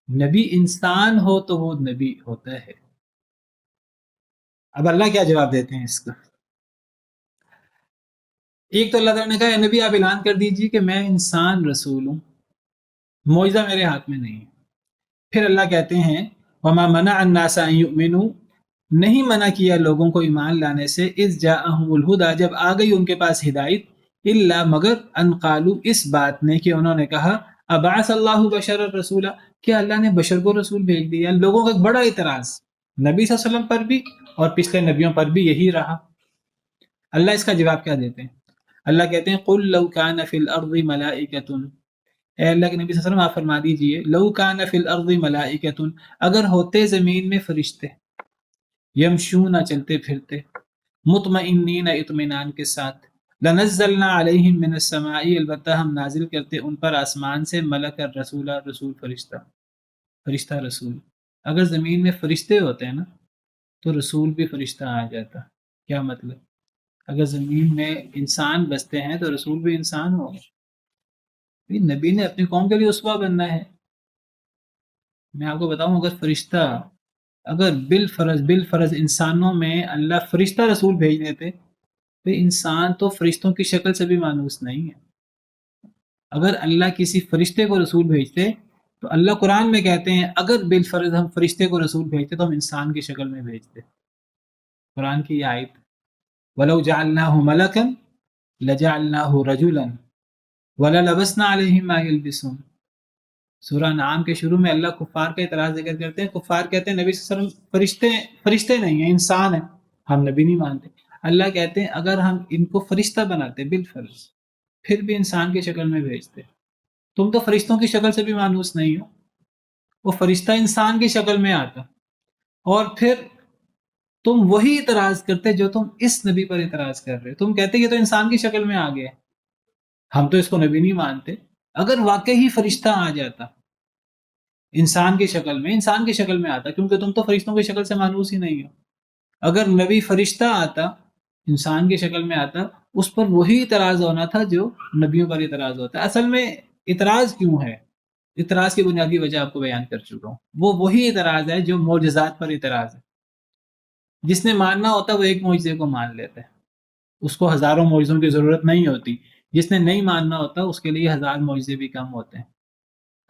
نبی انسان ہو تو وہ نبی ہوتا ہے. اب اللہ کیا جواب دیتے ہیں اس کا؟ ایک تو اللہ تعالیٰ نے کہا اے نبی آپ اعلان کر دیجیے کہ میں انسان رسول ہوں, معجزہ میرے ہاتھ میں نہیں ہے. پھر اللہ کہتے ہیں وما منع الناس ان یؤمنوا, نہیں منع کیا لوگوں کو ایمان لانے سے, اذ جاءہم الہدی, جب آ گئی ان کے پاس ہدایت, الا مگر ان قالوا, اس بات نے کہ انہوں نے کہا ابعث اللہ بشرا رسولا, کیا اللہ نے بشر کو رسول بھیج دیا. لوگوں کا ایک بڑا اعتراض نبی صلی اللہ علیہ وسلم پر بھی اور پچھلے نبیوں پر بھی یہی رہا. اللہ اس کا جواب کیا دیتے ہیں؟ اللہ کہتے ہیں قل لو کان فی الارض ملائکۃ, اے اللہ کے نبی صلی اللہ علیہ وسلم آپ فرما دیجئے لو کان فی الارض ملائکۃ, اگر ہوتے زمین میں فرشتے, یمشون چلتے پھرتے, مطمئنین اطمینان کے ساتھ, لنزلنا علیہم من السماء, البتہ ہم نازل کرتے ان پر آسمان سے ملک الرسول, رسول فرشتہ رسول. اگر زمین میں فرشتے ہوتے ہیں نا تو رسول بھی فرشتہ آ جاتا. کیا مطلب؟ اگر زمین میں انسان بستے ہیں تو رسول بھی انسان ہوگا. نبی نے اپنی قوم کے لیے اسوہ بننا ہے. میں آپ کو بتاؤں اگر فرشتہ, اگر بالفرض انسانوں میں اللہ فرشتہ رسول بھیج دیتے تو انسان تو فرشتوں کی شکل سے بھی مانوس نہیں ہے. اگر اللہ کسی فرشتے کو رسول بھیجتے تو اللہ قرآن میں کہتے ہیں اگر بالفرض ہم فرشتے کو رسول بھیجتے تو ہم انسان کی شکل میں بھیجتے. قرآن کی یہ آیت وَلَوْ جَعَلْنَاهُ مَلَكًا لَجَعَلْنَاهُ رَجُلًا وَلَلَبَسْنَا عَلَيْهِمْ مَا يَلْبِسُونَ. سورہ نعام کے شروع میں اللہ کفار کا اعتراض ذکر کرتے ہیں. کفار کہتے ہیں نبی صلی اللہ علیہ وسلم فرشتے نہیں ہیں, انسان ہیں, ہم نبی نہیں مانتے. اللہ کہتے ہیں اگر ہم ان کو فرشتہ بناتے بالفرض پھر بھی انسان کی شکل میں بھیجتے. تم تو فرشتوں کی شکل سے بھی مانوس نہیں ہو. وہ فرشتہ انسان کی شکل میں آتا اور پھر تم وہی اعتراض کرتے جو تم اس نبی پر اعتراض کر رہے. تم کہتے یہ تو انسان کی شکل میں آ گیا, ہم تو اس کو نبی نہیں مانتے. اگر واقعی فرشتہ آ جاتا انسان کی شکل میں آتا, کیونکہ تم تو فرشتوں کی شکل سے مانوس ہی نہیں ہو. اگر نبی فرشتہ آتا انسان کی شکل میں آتا, اس پر وہی اعتراض ہونا تھا جو نبیوں پر اعتراض ہوتا ہے. اصل میں اعتراض کیوں ہے؟ اعتراض کی بنیادی وجہ آپ کو بیان کر چکا ہوں. وہ وہی اعتراض ہے جو معجزات پر اعتراض ہے. جس نے ماننا ہوتا ہے وہ ایک معجزے کو مان لیتا ہے, اس کو ہزاروں معجزوں کی ضرورت نہیں ہوتی. جس نے نہیں ماننا ہوتا اس کے لیے ہزار معجزے بھی کم ہوتے ہیں.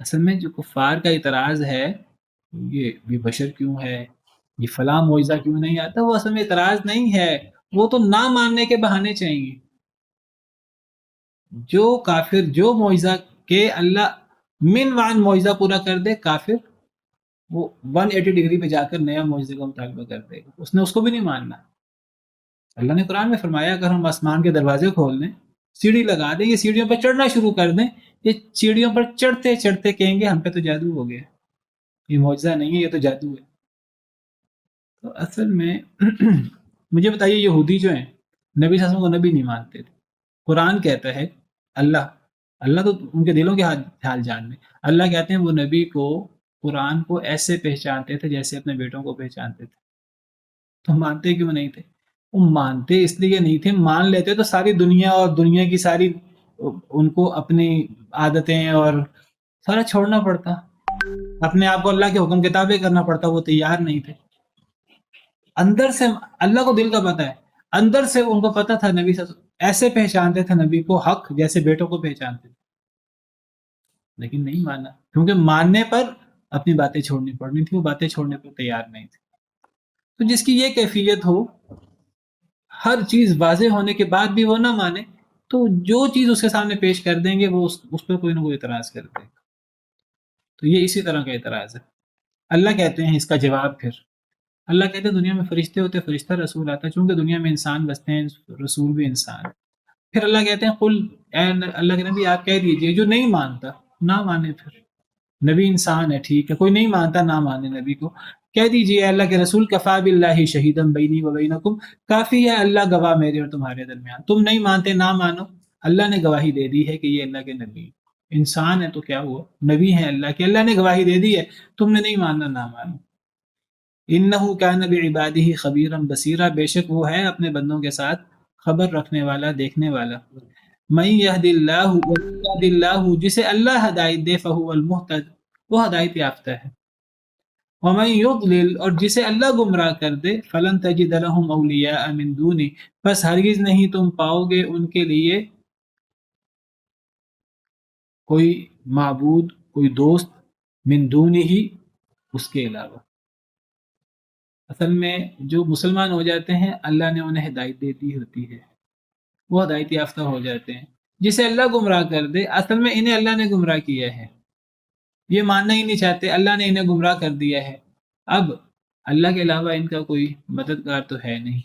اصل میں جو کفار کا اعتراض ہے یہ بشر کیوں ہے, یہ فلاں معجزہ کیوں نہیں آتا, وہ اصل میں اعتراض نہیں ہے, وہ تو نہ ماننے کے بہانے چاہیے. جو کافر جو معجزہ کہ اللہ من وان معجزہ پورا کر دے, کافر وہ 180 ڈگری پہ جا کر نیا معجزے کا مطالبہ کر دے گا. اس نے اس کو بھی نہیں ماننا. اللہ نے قرآن میں فرمایا اگر ہم آسمان کے دروازے کھول دیں, سیڑھی لگا دیں, یہ سیڑھیوں پہ چڑھنا شروع کر دیں, یہ سیڑھیوں پر چڑھتے چڑھتے کہیں گے ہم پہ تو جادو ہو گیا, یہ معجزہ نہیں ہے, یہ تو جادو ہے. تو اصل میں مجھے بتائیے, یہودی جو ہیں نبی صلی اللہ علیہ وسلم کو نبی نہیں مانتے تھے. قرآن کہتا ہے اللہ تو ان کے دلوں کے حال جاننے. اللہ کہتے ہیں وہ نبی کو قرآن کو ایسے پہچانتے تھے جیسے اپنے بیٹوں کو پہچانتے تھے. تو مانتے کیوں نہیں تھے؟ وہ مانتے اس لیے نہیں تھے, مان لیتے تو ساری دنیا اور دنیا کی ساری ان کو اپنی عادتیں اور سارا چھوڑنا پڑتا, اپنے آپ کو اللہ کے حکم کتابیں کرنا پڑتا. وہ تیار نہیں تھے. اندر سے اللہ کو دل کا پتہ ہے, اندر سے ان کو پتہ تھا نبی صلی اللہ علیہ وسلم ایسے پہچانتے تھے نبی کو حق جیسے بیٹوں کو پہچانتے تھے, لیکن نہیں مانا, کیونکہ ماننے پر اپنی باتیں چھوڑنی پڑنی تھی, وہ باتیں چھوڑنے پر تیار نہیں تھے. تو جس کی یہ کیفیت ہو, ہر چیز واضح ہونے کے بعد بھی وہ نہ مانے, تو جو چیز اس کے سامنے پیش کر دیں گے وہ اس پر کوئی نہ کوئی اعتراض کر دے گا. تو یہ اسی طرح کا اعتراض ہے. اللہ کہتے ہیں اس کا جواب, پھر اللہ کہتے ہیں دنیا میں فرشتے ہوتے, فرشتہ رسول آتا, چونکہ دنیا میں انسان بستے ہیں رسول بھی انسان. پھر اللہ کہتے ہیں قل, اے اللہ کے نبی آپ کہہ دیجئے جو نہیں مانتا نہ مانے. پھر نبی انسان ہے, ٹھیک ہے, کوئی نہیں مانتا نہ مانے نبی کو, کہہ دیجئے اللہ کے رسول کفا باللہ شہیدم بینی و بینکم, کافی ہے اللہ گواہ میرے اور تمہارے درمیان. تم نہیں مانتے نہ مانو, اللہ نے گواہی دے دی ہے کہ یہ اللہ کے نبی انسان ہے, تو کیا ہوا, نبی ہے اللہ کے, اللہ نے گواہی دے دی ہے, تم نے نہیں ماننا نہ مانو. انہ کان بعبادہ خبیرا بصیرا, بے شک وہ ہے اپنے بندوں کے ساتھ خبر رکھنے والا, دیکھنے والا. من یہد اللہ, جسے اللہ ہدایت دے, فہو المہتد, وہ ہدایت یافتہ ہے. ومن یضلل, اور جسے اللہ گمراہ کر دے, فلن تجد لهم اولیاء من دونی, بس ہرگز نہیں تم پاؤ گے ان کے لیے کوئی معبود, کوئی دوست, من دونی ہی, اس کے علاوہ. اصل میں جو مسلمان ہو جاتے ہیں اللہ نے انہیں ہدایت دے دی ہوتی ہے, وہ ہدایت یافتہ ہو جاتے ہیں. جسے اللہ گمراہ کر دے, اصل میں انہیں اللہ نے گمراہ کیا ہے, یہ ماننا ہی نہیں چاہتے, اللہ نے انہیں گمراہ کر دیا ہے. اب اللہ کے علاوہ ان کا کوئی مددگار تو ہے نہیں,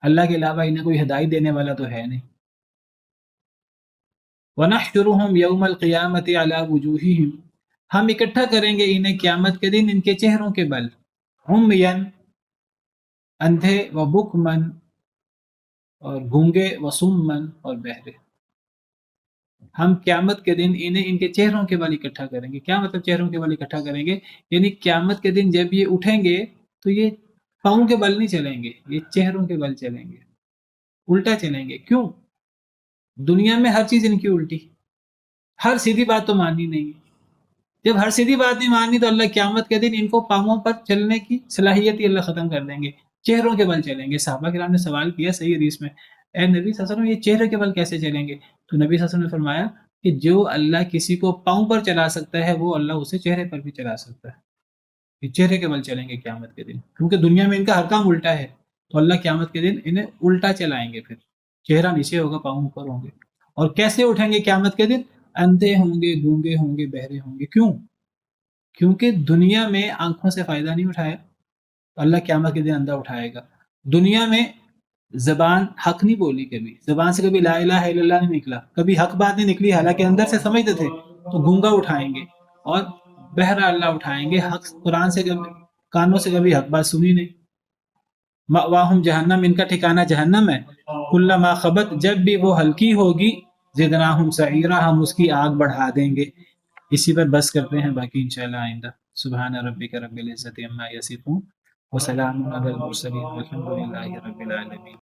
اللہ کے علاوہ انہیں کوئی ہدایت دینے والا تو ہے نہیں. وَنَحْشُرُهُمْ يَوْمَ الْقِيَامَةِ عَلَى وُجُوهِهِمْ, ہم اکٹھا کریں گے انہیں قیامت کے دن ان کے چہروں کے بل, عُمْيًا, اندھے, وَبُكْمًا, اور گونگے, وَصُمًّا, اور بہرے. ہم قیامت کے دن انہیں ان کے چہروں کے بل اکٹھا کریں گے. کیا مطلب چہروں کے بل اکٹھا کریں گے؟ یعنی قیامت کے دن جب یہ اٹھیں گے تو یہ پاؤں کے بل نہیں چلیں گے, یہ چہروں کے بل چلیں گے, الٹا چلیں گے. کیوں؟ دنیا میں ہر چیز ان کی الٹی, ہر سیدھی بات تو ماننی نہیں ہے. جب ہر سیدھی بات نہیں ماننی تو اللہ قیامت کے دن ان کو پاؤں پر چلنے کی صلاحیت ہی اللہ ختم کر دیں گے, چہروں کے بل چلیں گے. صحابہ کرام نے سوال کیا صحیح حدیث میں, اے نبی صلی اللہ علیہ وسلم یہ چہرے کے بل کیسے چلیں گے؟ تو نبی صلی اللہ علیہ وسلم نے فرمایا کہ جو اللہ کسی کو پاؤں پر چلا سکتا ہے وہ اللہ اسے چہرے پر بھی چلا سکتا ہے. یہ چہرے کے بل چلیں گے قیامت کے دن, کیونکہ دنیا میں ان کا ہر کام الٹا ہے, تو اللہ قیامت کے دن انہیں الٹا چلائیں گے. پھر چہرہ نیچے ہوگا, پاؤں اوپر ہوں گے. اور کیسے اٹھیں گے قیامت کے دن؟ اندھے ہوں گے, گونگے ہوں گے, بہرے ہوں گے. کیوں؟ کیونکہ دنیا میں آنکھوں سے فائدہ نہیں اٹھایا, اللہ قیامت کے دن اندھا اٹھائے گا. دنیا میں زبان حق نہیں بولی, کبھی زبان سے کبھی لا الہ الا اللہ نہیں نکلا, کبھی حق بات نہیں نکلی, حالانکہ اندر سے سمجھتے تھے, تو گونگا اٹھائیں گے, اور بہرا اللہ اٹھائیں گے. حق قرآن سے کبھی, کانوں سے کبھی حق بات سنی نہیں. مأواہم جہنم, ان کا ٹھکانہ جہنم ہے. کلما خبت, جب بھی وہ ہلکی ہوگی, زدناہم سعیرا, ہم اس کی آگ بڑھا دیں گے. اسی پر بس کرتے ہیں, باقی انشاءاللہ آئندہ. سبحان ربک رب العزت عما یصفون وسلام علی المرسلین والحمد للہ رب العالمین.